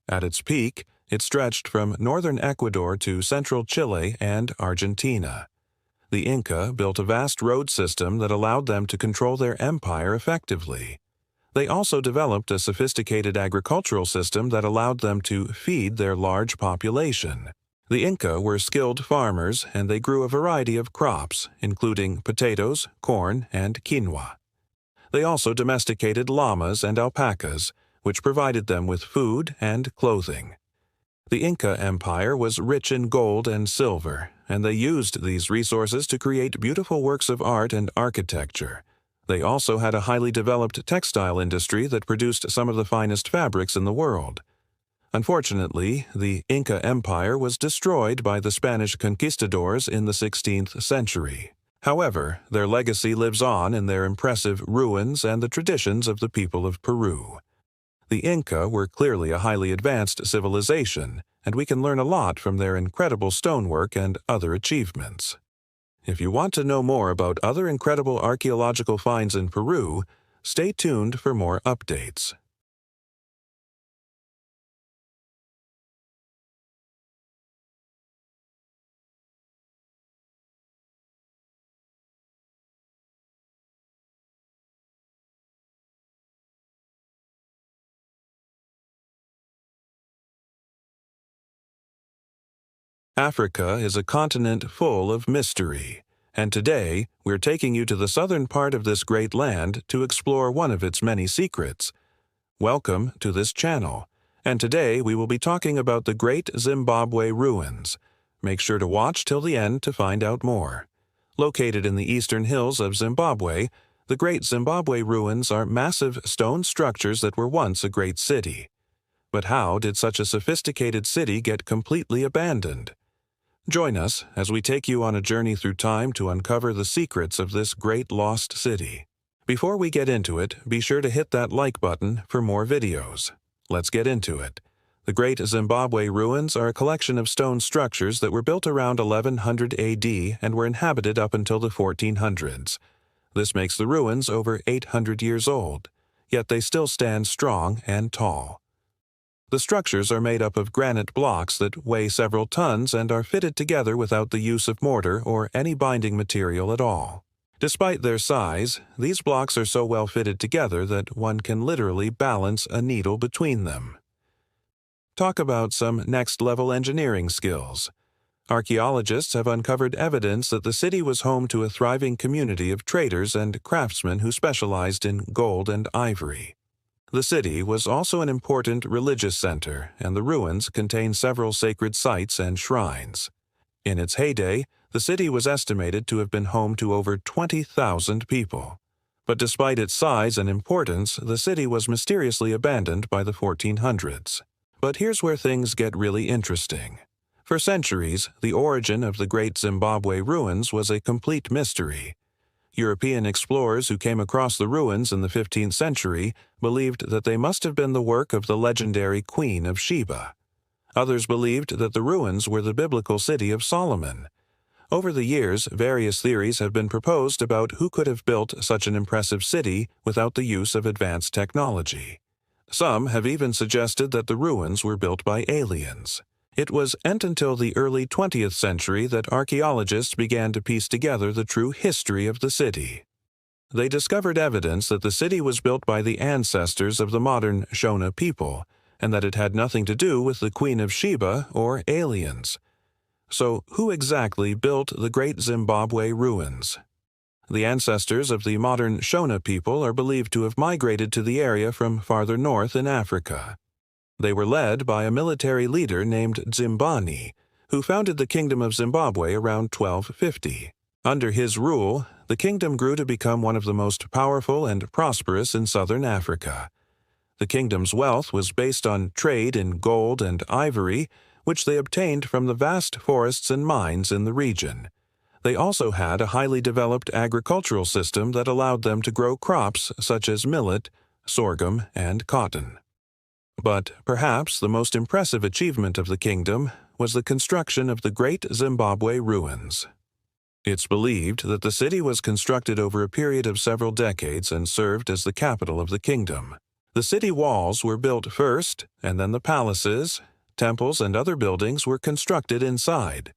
At its peak, it stretched from northern Ecuador to central Chile and Argentina. The Inca built a vast road system that allowed them to control their empire effectively. They also developed a sophisticated agricultural system that allowed them to feed their large population. The Inca were skilled farmers, and they grew a variety of crops, including potatoes, corn, and quinoa. They also domesticated llamas and alpacas, which provided them with food and clothing. The Inca Empire was rich in gold and silver, and they used these resources to create beautiful works of art and architecture. They also had a highly developed textile industry that produced some of the finest fabrics in the world. Unfortunately, the Inca Empire was destroyed by the Spanish conquistadors in the 16th century. However, their legacy lives on in their impressive ruins and the traditions of the people of Peru. The Inca were clearly a highly advanced civilization, and we can learn a lot from their incredible stonework and other achievements. If you want to know more about other incredible archaeological finds in Peru, stay tuned for more updates. Africa is a continent full of mystery, and today we're taking you to the southern part of this great land to explore one of its many secrets. Welcome to this channel, and today we will be talking about the Great Zimbabwe Ruins. Make sure to watch till the end to find out more. Located in the eastern hills of Zimbabwe, the Great Zimbabwe Ruins are massive stone structures that were once a great city. But how did such a sophisticated city get completely abandoned? Join us as we take you on a journey through time to uncover the secrets of this great lost city. Before we get into it, be sure to hit that like button for more videos. Let's get into it. The Great Zimbabwe Ruins are a collection of stone structures that were built around 1100 AD and were inhabited up until the 1400s. This makes the ruins over 800 years old, yet they still stand strong and tall. The structures are made up of granite blocks that weigh several tons and are fitted together without the use of mortar or any binding material at all. Despite their size, these blocks are so well fitted together that one can literally balance a needle between them. Talk about some next-level engineering skills. Archaeologists have uncovered evidence that the city was home to a thriving community of traders and craftsmen who specialized in gold and ivory. The city was also an important religious center, and the ruins contain several sacred sites and shrines. In its heyday, the city was estimated to have been home to over 20,000 people. But despite its size and importance, the city was mysteriously abandoned by the 1400s. But here's where things get really interesting. For centuries, the origin of the Great Zimbabwe Ruins was a complete mystery. European explorers who came across the ruins in the 15th century believed that they must have been the work of the legendary Queen of Sheba. Others believed that the ruins were the biblical city of Solomon. Over the years, various theories have been proposed about who could have built such an impressive city without the use of advanced technology. Some have even suggested that the ruins were built by aliens. It wasn't until the early 20th century that archaeologists began to piece together the true history of the city. They discovered evidence that the city was built by the ancestors of the modern Shona people, and that it had nothing to do with the Queen of Sheba or aliens. So, who exactly built the Great Zimbabwe Ruins? The ancestors of the modern Shona people are believed to have migrated to the area from farther north in Africa. They were led by a military leader named Zimbani, who founded the Kingdom of Zimbabwe around 1250. Under his rule, the kingdom grew to become one of the most powerful and prosperous in southern Africa. The kingdom's wealth was based on trade in gold and ivory, which they obtained from the vast forests and mines in the region. They also had a highly developed agricultural system that allowed them to grow crops such as millet, sorghum, and cotton. But perhaps the most impressive achievement of the kingdom was the construction of the Great Zimbabwe Ruins. It's believed that the city was constructed over a period of several decades and served as the capital of the kingdom. The city walls were built first, and then the palaces, temples, and other buildings were constructed inside.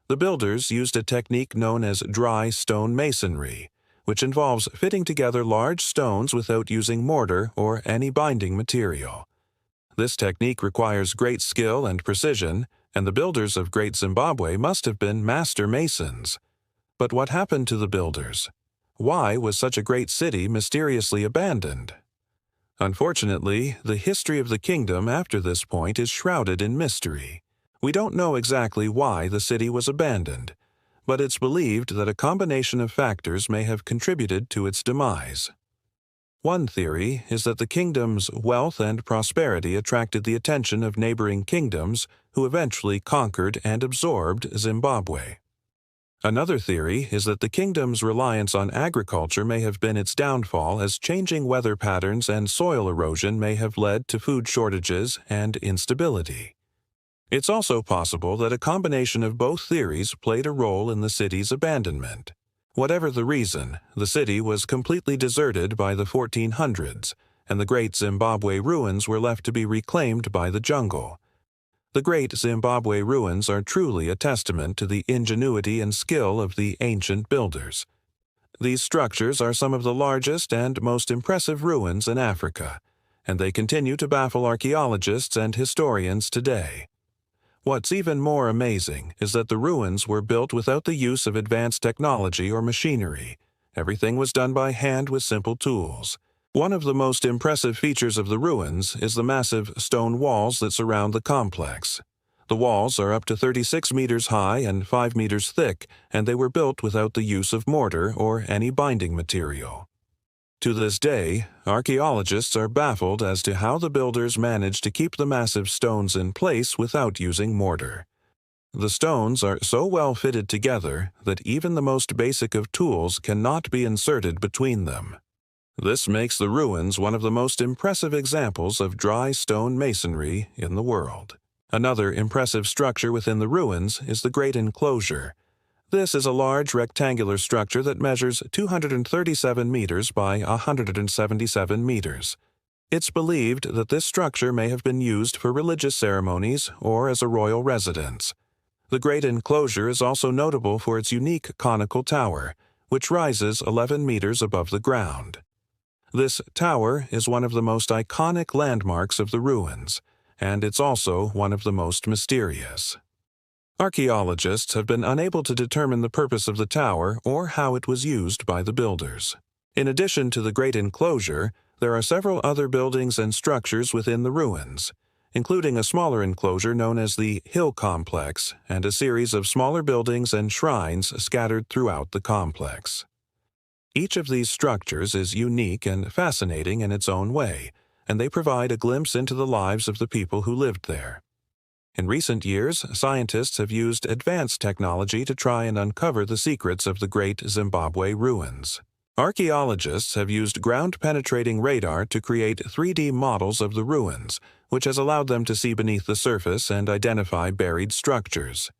The builders used a technique known as dry stone masonry, which involves fitting together large stones without using mortar or any binding material. This technique requires great skill and precision, and the builders of Great Zimbabwe must have been master masons. But what happened to the builders? Why was such a great city mysteriously abandoned? Unfortunately, the history of the kingdom after this point is shrouded in mystery. We don't know exactly why the city was abandoned, but it's believed that a combination of factors may have contributed to its demise. One theory is that the kingdom's wealth and prosperity attracted the attention of neighboring kingdoms who eventually conquered and absorbed Zimbabwe. Another theory is that the kingdom's reliance on agriculture may have been its downfall, as changing weather patterns and soil erosion may have led to food shortages and instability. It's also possible that a combination of both theories played a role in the city's abandonment. Whatever the reason, the city was completely deserted by the 1400s, and the Great Zimbabwe ruins were left to be reclaimed by the jungle. The Great Zimbabwe ruins are truly a testament to the ingenuity and skill of the ancient builders. These structures are some of the largest and most impressive ruins in Africa, and they continue to baffle archaeologists and historians today. What's even more amazing is that the ruins were built without the use of advanced technology or machinery. Everything was done by hand with simple tools. One of the most impressive features of the ruins is the massive stone walls that surround the complex. The walls are up to 36 meters high and 5 meters thick, and they were built without the use of mortar or any binding material. To this day, archaeologists are baffled as to how the builders managed to keep the massive stones in place without using mortar. The stones are so well fitted together that even the most basic of tools cannot be inserted between them. This makes the ruins one of the most impressive examples of dry stone masonry in the world. Another impressive structure within the ruins is the Great Enclosure. This is a large rectangular structure that measures 237 meters by 177 meters. It's believed that this structure may have been used for religious ceremonies or as a royal residence. The Great Enclosure is also notable for its unique conical tower, which rises 11 meters above the ground. This tower is one of the most iconic landmarks of the ruins, and it's also one of the most mysterious. Archaeologists have been unable to determine the purpose of the tower or how it was used by the builders. In addition to the Great Enclosure, there are several other buildings and structures within the ruins, including a smaller enclosure known as the Hill Complex and a series of smaller buildings and shrines scattered throughout the complex. Each of these structures is unique and fascinating in its own way, and they provide a glimpse into the lives of the people who lived there. In recent years, scientists have used advanced technology to try and uncover the secrets of the Great Zimbabwe ruins. Archaeologists have used ground-penetrating radar to create 3D models of the ruins, which has allowed them to see beneath the surface and identify buried structures.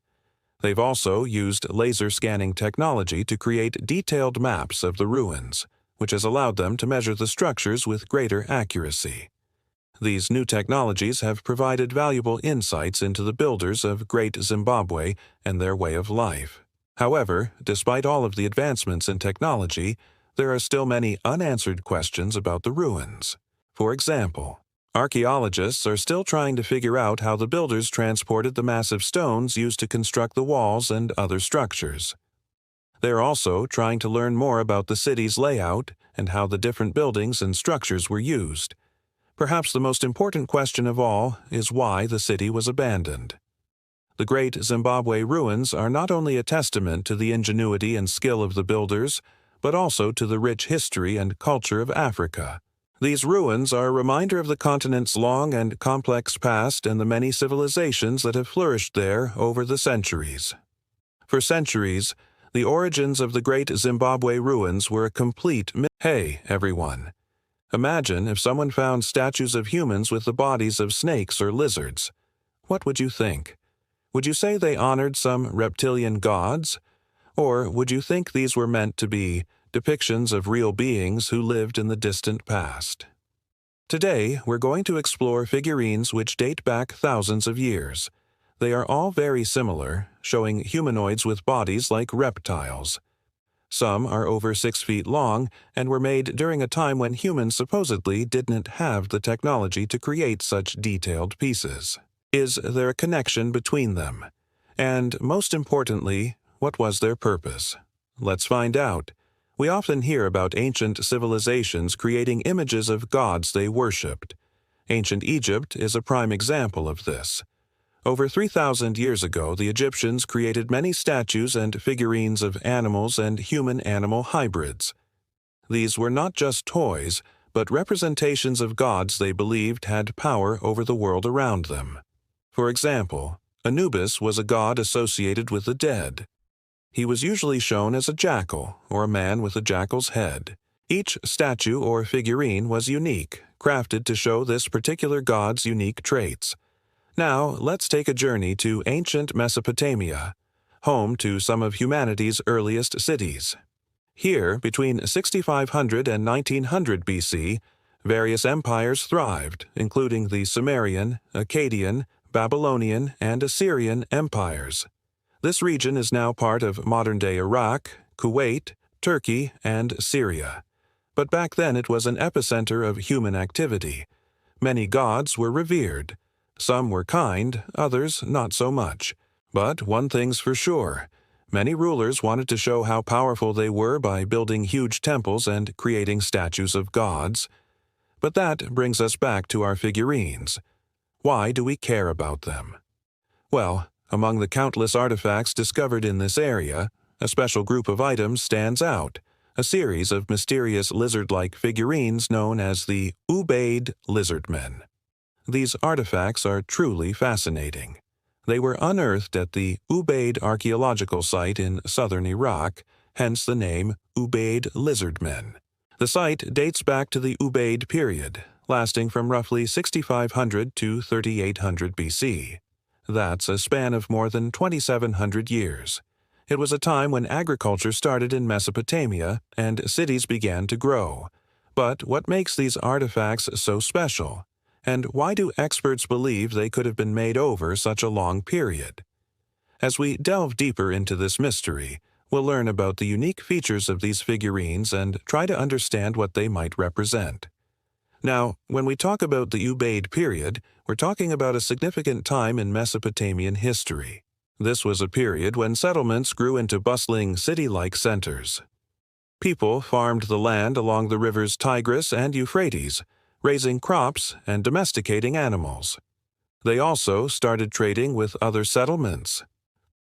They've also used laser scanning technology to create detailed maps of the ruins, which has allowed them to measure the structures with greater accuracy. These new technologies have provided valuable insights into the builders of Great Zimbabwe and their way of life. However, despite all of the advancements in technology, there are still many unanswered questions about the ruins. For example, archaeologists are still trying to figure out how the builders transported the massive stones used to construct the walls and other structures. They're also trying to learn more about the city's layout and how the different buildings and structures were used. Perhaps the most important question of all is why the city was abandoned. The Great Zimbabwe ruins are not only a testament to the ingenuity and skill of the builders, but also to the rich history and culture of Africa. These ruins are a reminder of the continent's long and complex past and the many civilizations that have flourished there over the centuries. For centuries, the origins of the Great Zimbabwe ruins were a complete mystery. Hey, everyone. Imagine if someone found statues of humans with the bodies of snakes or lizards. What would you think? Would you say they honored some reptilian gods? Or would you think these were meant to be depictions of real beings who lived in the distant past? Today, we're going to explore figurines which date back thousands of years. They are all very similar, showing humanoids with bodies like reptiles. Some are over 6 feet long and were made during a time when humans supposedly didn't have the technology to create such detailed pieces. Is there a connection between them? And most importantly, what was their purpose? Let's find out. We often hear about ancient civilizations creating images of gods they worshipped. Ancient Egypt is a prime example of this. Over 3,000 years ago, the Egyptians created many statues and figurines of animals and human-animal hybrids. These were not just toys, but representations of gods they believed had power over the world around them. For example, Anubis was a god associated with the dead. He was usually shown as a jackal, or a man with a jackal's head. Each statue or figurine was unique, crafted to show this particular god's unique traits. Now, let's take a journey to ancient Mesopotamia, home to some of humanity's earliest cities. Here, between 6500 and 1900 BC, various empires thrived, including the Sumerian, Akkadian, Babylonian, and Assyrian empires. This region is now part of modern-day Iraq, Kuwait, Turkey, and Syria. But back then it was an epicenter of human activity. Many gods were revered. Some were kind, others not so much. But one thing's for sure. Many rulers wanted to show how powerful they were by building huge temples and creating statues of gods. But that brings us back to our figurines. Why do we care about them? Well, among the countless artifacts discovered in this area, a special group of items stands out, a series of mysterious lizard-like figurines known as the Ubaid lizardmen. These artifacts are truly fascinating. They were unearthed at the Ubaid archaeological site in southern Iraq, hence the name Ubaid lizardmen. The site dates back to the Ubaid period, lasting from roughly 6500 to 3800 BC. That's a span of more than 2,700 years. It was a time when agriculture started in Mesopotamia and cities began to grow. But what makes these artifacts so special? And why do experts believe they could have been made over such a long period? As we delve deeper into this mystery, we'll learn about the unique features of these figurines and try to understand what they might represent. Now, when we talk about the Ubaid period, we're talking about a significant time in Mesopotamian history. This was a period when settlements grew into bustling city-like centers. People farmed the land along the rivers Tigris and Euphrates, raising crops and domesticating animals. They also started trading with other settlements.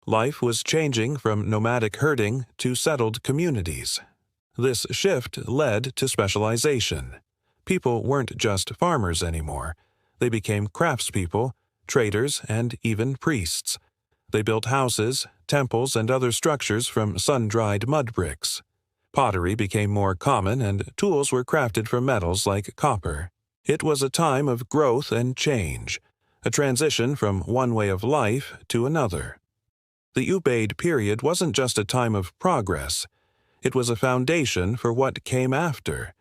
Life was changing from nomadic herding to settled communities. This shift led to specialization. People weren't just farmers anymore. They became craftspeople, traders, and even priests. They built houses, temples, and other structures from sun-dried mud bricks. Pottery became more common, and tools were crafted from metals like copper. It was a time of growth and change, a transition from one way of life to another. The Ubaid period wasn't just a time of progress. It was a foundation for what came after.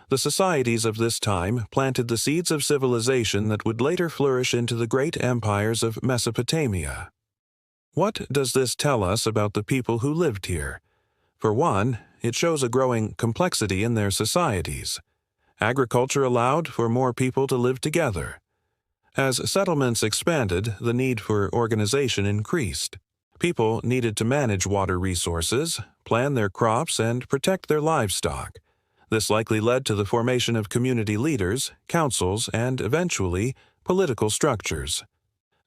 The societies of this time planted the seeds of civilization that would later flourish into the great empires of Mesopotamia. What does this tell us about the people who lived here? For one, it shows a growing complexity in their societies. Agriculture allowed for more people to live together. As settlements expanded, the need for organization increased. People needed to manage water resources, plan their crops, and protect their livestock. This likely led to the formation of community leaders, councils, and eventually, political structures.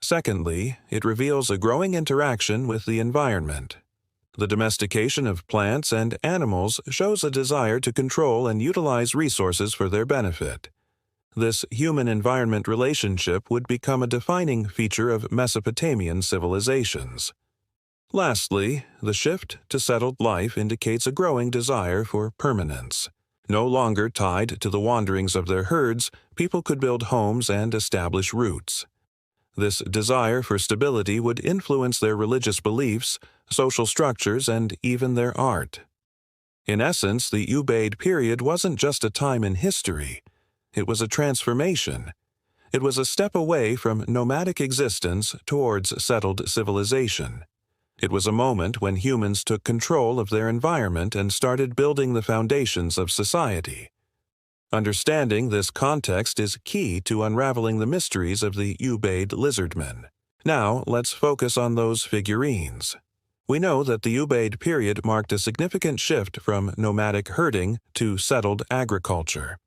Secondly, it reveals a growing interaction with the environment. The domestication of plants and animals shows a desire to control and utilize resources for their benefit. This human-environment relationship would become a defining feature of Mesopotamian civilizations. Lastly, the shift to settled life indicates a growing desire for permanence. No longer tied to the wanderings of their herds, people could build homes and establish roots. This desire for stability would influence their religious beliefs, social structures, and even their art. In essence, the Ubaid period wasn't just a time in history. It was a transformation. It was a step away from nomadic existence towards settled civilization. It was a moment when humans took control of their environment and started building the foundations of society. Understanding this context is key to unraveling the mysteries of the Ubaid lizardmen. Now, let's focus on those figurines. We know that the Ubaid period marked a significant shift from nomadic herding to settled agriculture.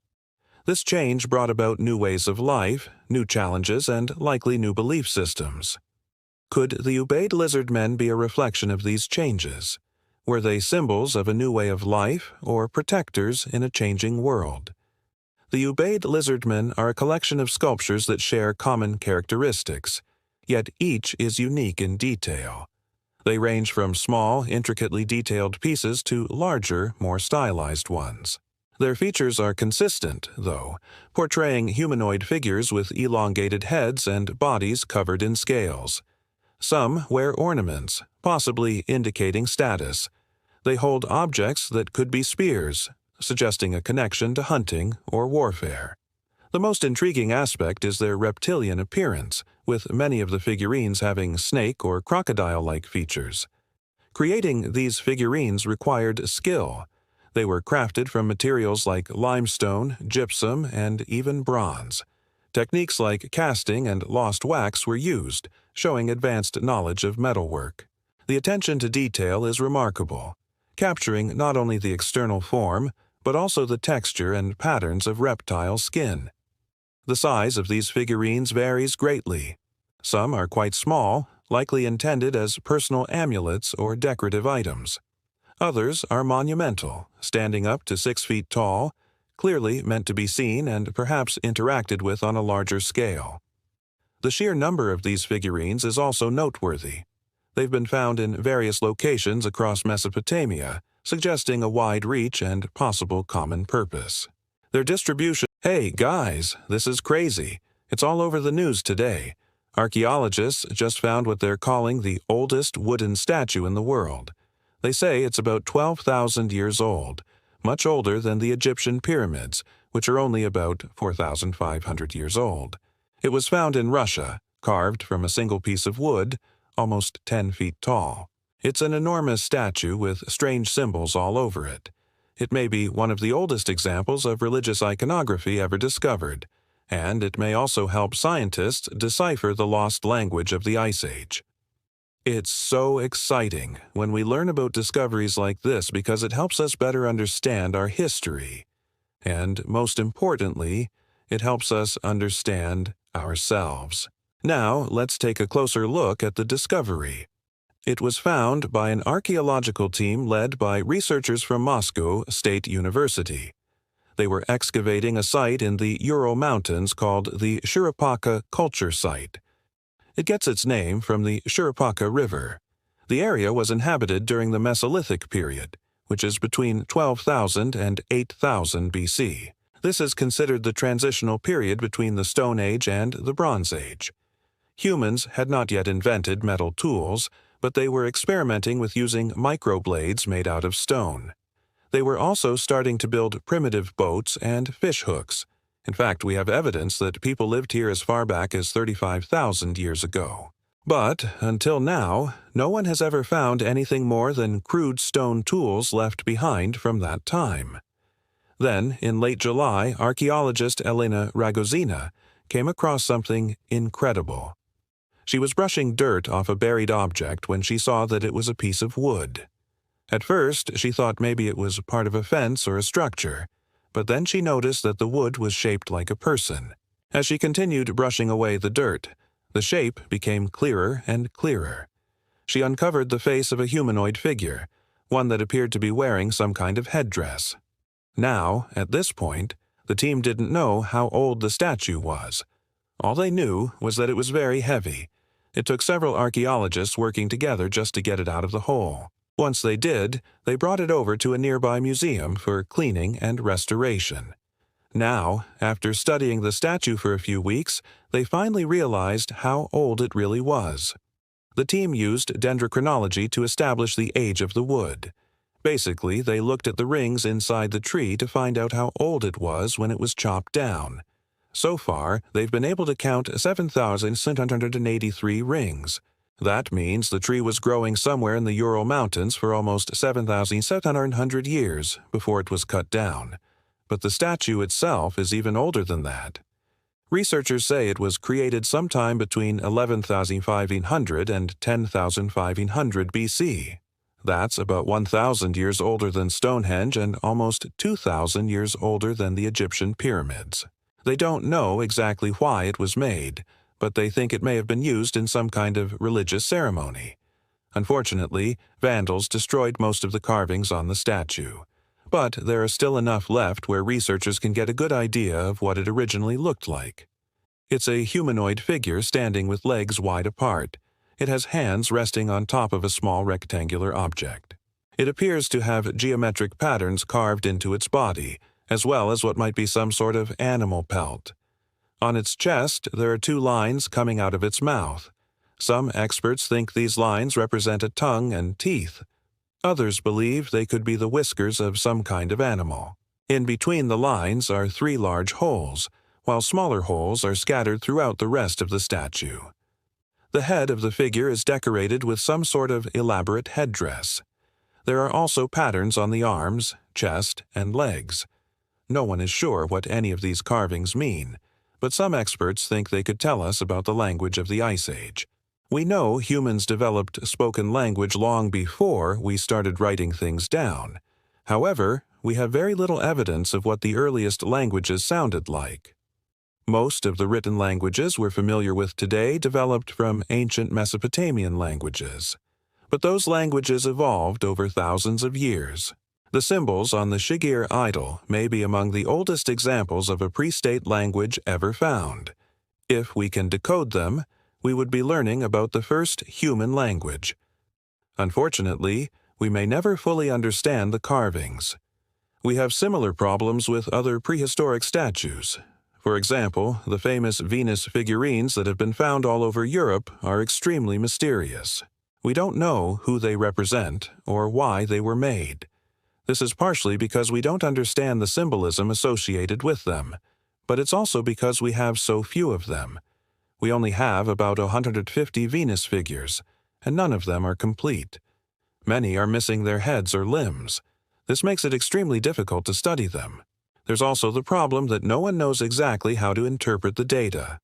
This change brought about new ways of life, new challenges, and likely new belief systems. Could the Ubaid lizardmen be a reflection of these changes? Were they symbols of a new way of life or protectors in a changing world? The Ubaid lizardmen are a collection of sculptures that share common characteristics, yet each is unique in detail. They range from small, intricately detailed pieces to larger, more stylized ones. Their features are consistent, though, portraying humanoid figures with elongated heads and bodies covered in scales. Some wear ornaments, possibly indicating status. They hold objects that could be spears, suggesting a connection to hunting or warfare. The most intriguing aspect is their reptilian appearance, with many of the figurines having snake or crocodile-like features. Creating these figurines required skill. They were crafted from materials like limestone, gypsum, and even bronze. Techniques like casting and lost wax were used, showing advanced knowledge of metalwork. The attention to detail is remarkable, capturing not only the external form, but also the texture and patterns of reptile skin. The size of these figurines varies greatly. Some are quite small, likely intended as personal amulets or decorative items. Others are monumental, standing up to 6 feet tall, clearly meant to be seen and perhaps interacted with on a larger scale. The sheer number of these figurines is also noteworthy. They've been found in various locations across Mesopotamia, suggesting a wide reach and possible common purpose. Their distribution— Hey guys, this is crazy. It's all over the news today. Archaeologists just found what they're calling the oldest wooden statue in the world. They say it's about 12,000 years old, much older than the Egyptian pyramids, which are only about 4,500 years old. It was found in Russia, carved from a single piece of wood, almost 10 feet tall. It's an enormous statue with strange symbols all over it. It may be one of the oldest examples of religious iconography ever discovered, and it may also help scientists decipher the lost language of the Ice Age. It's so exciting when we learn about discoveries like this because it helps us better understand our history. And most importantly, it helps us understand ourselves. Now, let's take a closer look at the discovery. It was found by an archaeological team led by researchers from Moscow State University. They were excavating a site in the Ural Mountains called the Shurupaka Culture Site. It gets its name from the Shurupaka River. The area was inhabited during the Mesolithic period, which is between 12,000 and 8,000 BC. This is considered the transitional period between the Stone Age and the Bronze Age. Humans had not yet invented metal tools, but they were experimenting with using microblades made out of stone. They were also starting to build primitive boats and fish hooks. In fact, we have evidence that people lived here as far back as 35,000 years ago. But, until now, no one has ever found anything more than crude stone tools left behind from that time. Then, in late July, archaeologist Elena Ragozina came across something incredible. She was brushing dirt off a buried object when she saw that it was a piece of wood. At first, she thought maybe it was part of a fence or a structure, but then she noticed that the wood was shaped like a person. As she continued brushing away the dirt, the shape became clearer and clearer. She uncovered the face of a humanoid figure, one that appeared to be wearing some kind of headdress. Now, at this point, the team didn't know how old the statue was. All they knew was that it was very heavy. It took several archaeologists working together just to get it out of the hole. Once they did, they brought it over to a nearby museum for cleaning and restoration. Now, after studying the statue for a few weeks, they finally realized how old it really was. The team used dendrochronology to establish the age of the wood. Basically, they looked at the rings inside the tree to find out how old it was when it was chopped down. So far, they've been able to count 7,783 rings. That means the tree was growing somewhere in the Ural Mountains for almost 7,700 years before it was cut down. But the statue itself is even older than that. Researchers say it was created sometime between 11,500 and 10,500 BC. That's about 1,000 years older than Stonehenge and almost 2,000 years older than the Egyptian pyramids. They don't know exactly why it was made, but they think it may have been used in some kind of religious ceremony. Unfortunately, vandals destroyed most of the carvings on the statue. But there are still enough left where researchers can get a good idea of what it originally looked like. It's a humanoid figure standing with legs wide apart. It has hands resting on top of a small rectangular object. It appears to have geometric patterns carved into its body, as well as what might be some sort of animal pelt. On its chest, there are two lines coming out of its mouth. Some experts think these lines represent a tongue and teeth. Others believe they could be the whiskers of some kind of animal. In between the lines are three large holes, while smaller holes are scattered throughout the rest of the statue. The head of the figure is decorated with some sort of elaborate headdress. There are also patterns on the arms, chest, and legs. No one is sure what any of these carvings mean, but some experts think they could tell us about the language of the Ice Age. We know humans developed spoken language long before we started writing things down. However, we have very little evidence of what the earliest languages sounded like. Most of the written languages we're familiar with today developed from ancient Mesopotamian languages. But those languages evolved over thousands of years. The symbols on the Shigir idol may be among the oldest examples of a pre-state language ever found. If we can decode them, we would be learning about the first human language. Unfortunately, we may never fully understand the carvings. We have similar problems with other prehistoric statues. For example, the famous Venus figurines that have been found all over Europe are extremely mysterious. We don't know who they represent or why they were made. This is partially because we don't understand the symbolism associated with them, but it's also because we have so few of them. We only have about 150 Venus figures, and none of them are complete. Many are missing their heads or limbs. This makes it extremely difficult to study them. There's also the problem that no one knows exactly how to interpret the data.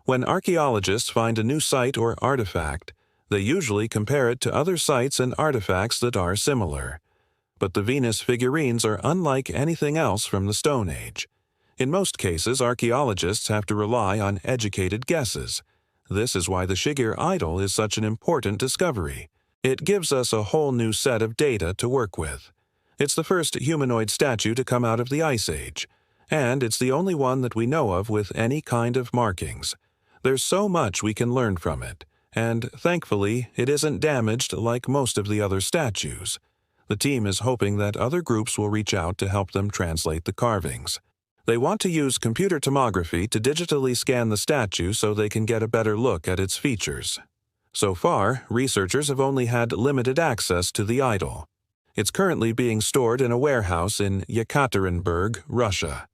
When archaeologists find a new site or artifact, they usually compare it to other sites and artifacts that are similar. But the Venus figurines are unlike anything else from the Stone Age. In most cases, archaeologists have to rely on educated guesses. This is why the Shigir idol is such an important discovery. It gives us a whole new set of data to work with. It's the first humanoid statue to come out of the Ice Age, and it's the only one that we know of with any kind of markings. There's so much we can learn from it, and thankfully, it isn't damaged like most of the other statues. The team is hoping that other groups will reach out to help them translate the carvings. They want to use computer tomography to digitally scan the statue so they can get a better look at its features. So far, researchers have only had limited access to the idol. It's currently being stored in a warehouse in Yekaterinburg, Russia.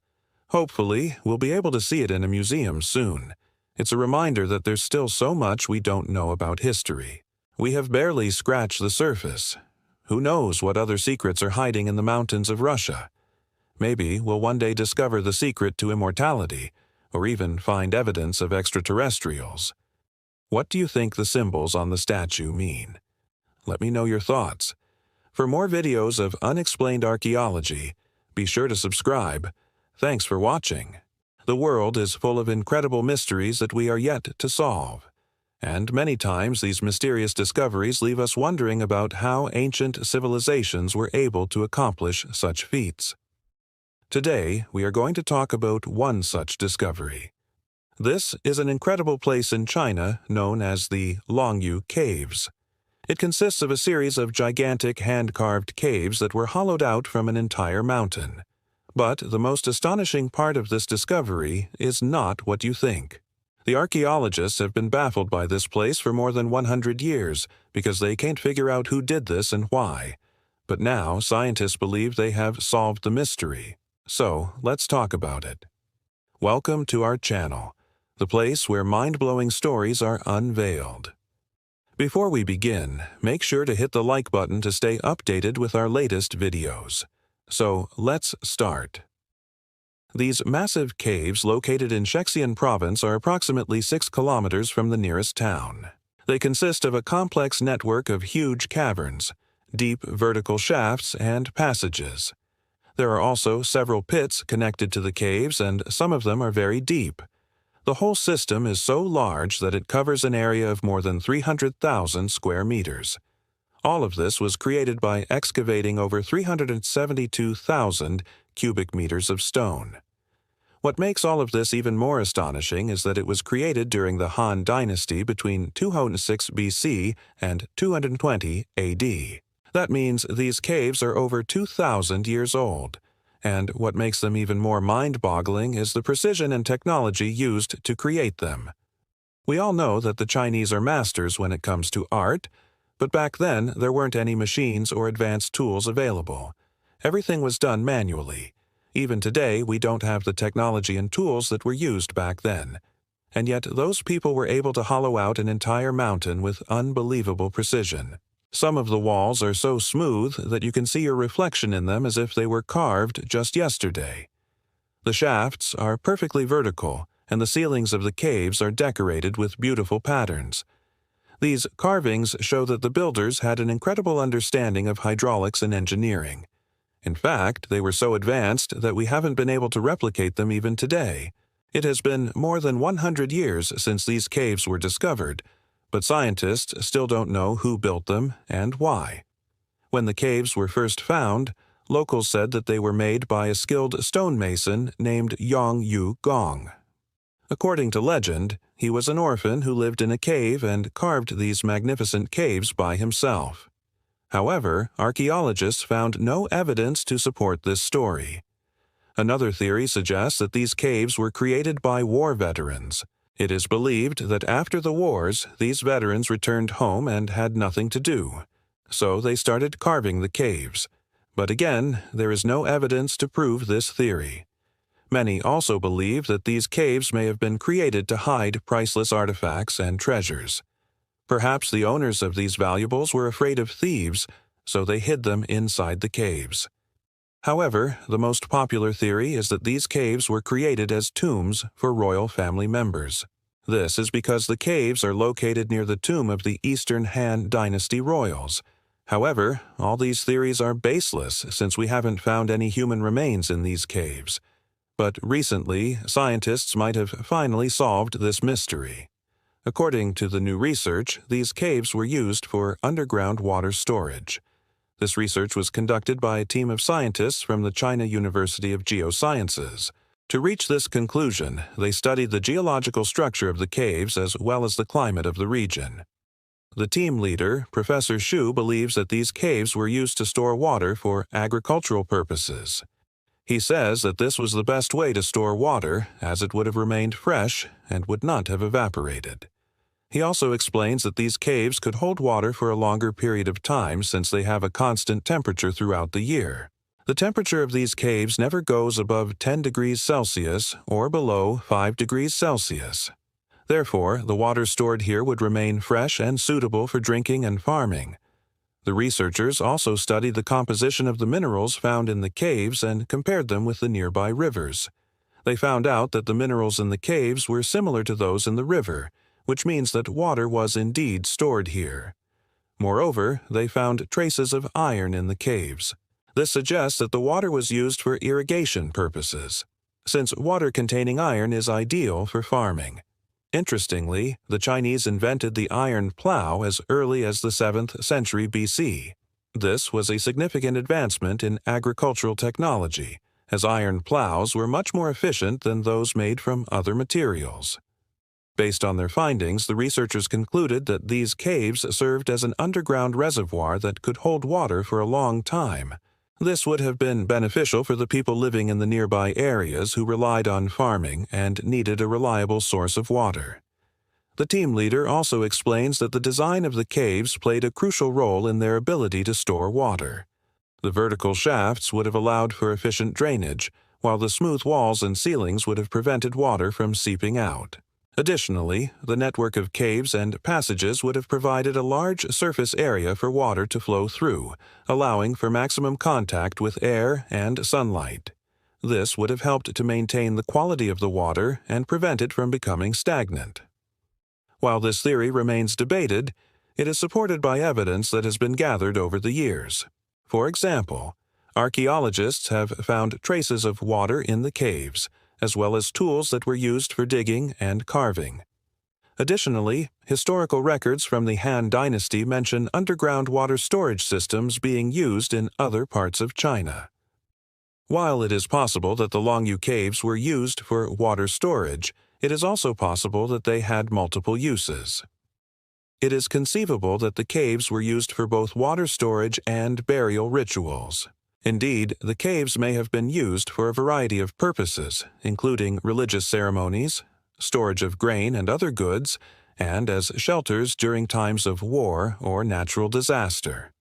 Hopefully, we'll be able to see it in a museum soon. It's a reminder that there's still so much we don't know about history. We have barely scratched the surface. Who knows what other secrets are hiding in the mountains of Russia? Maybe we'll one day discover the secret to immortality, or even find evidence of extraterrestrials. What do you think the symbols on the statue mean? Let me know your thoughts. For more videos of unexplained archaeology, be sure to subscribe. Thanks for watching. The world is full of incredible mysteries that we are yet to solve. And many times these mysterious discoveries leave us wondering about how ancient civilizations were able to accomplish such feats. Today, we are going to talk about one such discovery. This is an incredible place in China known as the Longyu Caves. It consists of a series of gigantic hand-carved caves that were hollowed out from an entire mountain. But the most astonishing part of this discovery is not what you think. The archaeologists have been baffled by this place for more than 100 years because they can't figure out who did this and why. But now, scientists believe they have solved the mystery. So, let's talk about it. Welcome to our channel, the place where mind-blowing stories are unveiled. Before we begin, make sure to hit the like button to stay updated with our latest videos. So, let's start. These massive caves located in Shexian province are approximately 6 kilometers from the nearest town. They consist of a complex network of huge caverns, deep vertical shafts, and passages. There are also several pits connected to the caves, and some of them are very deep. The whole system is so large that it covers an area of more than 300,000 square meters. All of this was created by excavating over 372,000 cubic meters of stone. What makes all of this even more astonishing is that it was created during the Han Dynasty between 206 BC and 220 AD. That means these caves are over 2,000 years old, And what makes them even more mind-boggling is the precision and technology used to create them. We all know that the Chinese are masters when it comes to art, but back then there weren't any machines or advanced tools available. Everything was done manually. Even today, we don't have the technology and tools that were used back then. And yet those people were able to hollow out an entire mountain with unbelievable precision. Some of the walls are so smooth that you can see your reflection in them as if they were carved just yesterday. The shafts are perfectly vertical, and the ceilings of the caves are decorated with beautiful patterns. These carvings show that the builders had an incredible understanding of hydraulics and engineering. In fact, they were so advanced that we haven't been able to replicate them even today. It has been more than 100 years since these caves were discovered, but scientists still don't know who built them and why. When the caves were first found, locals said that they were made by a skilled stonemason named Yang Yu Gong. According to legend, he was an orphan who lived in a cave and carved these magnificent caves by himself. However, archaeologists found no evidence to support this story. Another theory suggests that these caves were created by war veterans. It is believed that after the wars, these veterans returned home and had nothing to do. So they started carving the caves. But again, there is no evidence to prove this theory. Many also believe that these caves may have been created to hide priceless artifacts and treasures. Perhaps the owners of these valuables were afraid of thieves, so they hid them inside the caves. However, the most popular theory is that these caves were created as tombs for royal family members. This is because the caves are located near the tomb of the Eastern Han Dynasty royals. However, all these theories are baseless since we haven't found any human remains in these caves. But recently, scientists might have finally solved this mystery. According to the new research, these caves were used for underground water storage. This research was conducted by a team of scientists from the China University of Geosciences. To reach this conclusion, they studied the geological structure of the caves as well as the climate of the region. The team leader, Professor Xu, believes that these caves were used to store water for agricultural purposes. He says that this was the best way to store water, as it would have remained fresh and would not have evaporated. He also explains that these caves could hold water for a longer period of time since they have a constant temperature throughout the year. The temperature of these caves never goes above 10 degrees Celsius or below 5 degrees Celsius. Therefore, the water stored here would remain fresh and suitable for drinking and farming. The researchers also studied the composition of the minerals found in the caves and compared them with the nearby rivers. They found out that the minerals in the caves were similar to those in the river, which means that water was indeed stored here. Moreover, they found traces of iron in the caves. This suggests that the water was used for irrigation purposes, since water containing iron is ideal for farming. Interestingly, the Chinese invented the iron plow as early as the 7th century BC. This was a significant advancement in agricultural technology, as iron plows were much more efficient than those made from other materials. Based on their findings, the researchers concluded that these caves served as an underground reservoir that could hold water for a long time. This would have been beneficial for the people living in the nearby areas who relied on farming and needed a reliable source of water. The team leader also explains that the design of the caves played a crucial role in their ability to store water. The vertical shafts would have allowed for efficient drainage, while the smooth walls and ceilings would have prevented water from seeping out. Additionally, the network of caves and passages would have provided a large surface area for water to flow through, allowing for maximum contact with air and sunlight. This would have helped to maintain the quality of the water and prevent it from becoming stagnant. While this theory remains debated, it is supported by evidence that has been gathered over the years. For example, archaeologists have found traces of water in the caves, as well as tools that were used for digging and carving. Additionally, historical records from the Han Dynasty mention underground water storage systems being used in other parts of China. While it is possible that the Longyu Caves were used for water storage, it is also possible that they had multiple uses. It is conceivable that the caves were used for both water storage and burial rituals. Indeed, the caves may have been used for a variety of purposes, including religious ceremonies, storage of grain and other goods, and as shelters during times of war or natural disaster.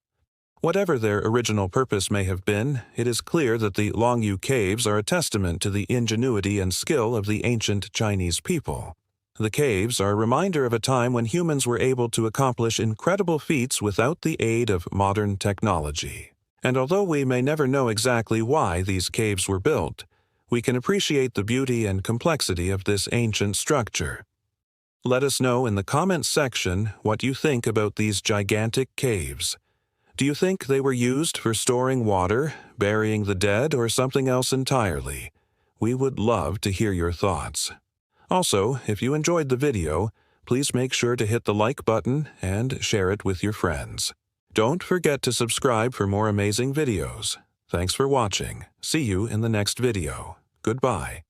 Whatever their original purpose may have been, it is clear that the Longyu Caves are a testament to the ingenuity and skill of the ancient Chinese people. The caves are a reminder of a time when humans were able to accomplish incredible feats without the aid of modern technology. And although we may never know exactly why these caves were built, we can appreciate the beauty and complexity of this ancient structure. Let us know in the comments section what you think about these gigantic caves. Do you think they were used for storing water, burying the dead, or something else entirely? We would love to hear your thoughts. Also, if you enjoyed the video, please make sure to hit the like button and share it with your friends. Don't forget to subscribe for more amazing videos. Thanks for watching. See you in the next video. Goodbye.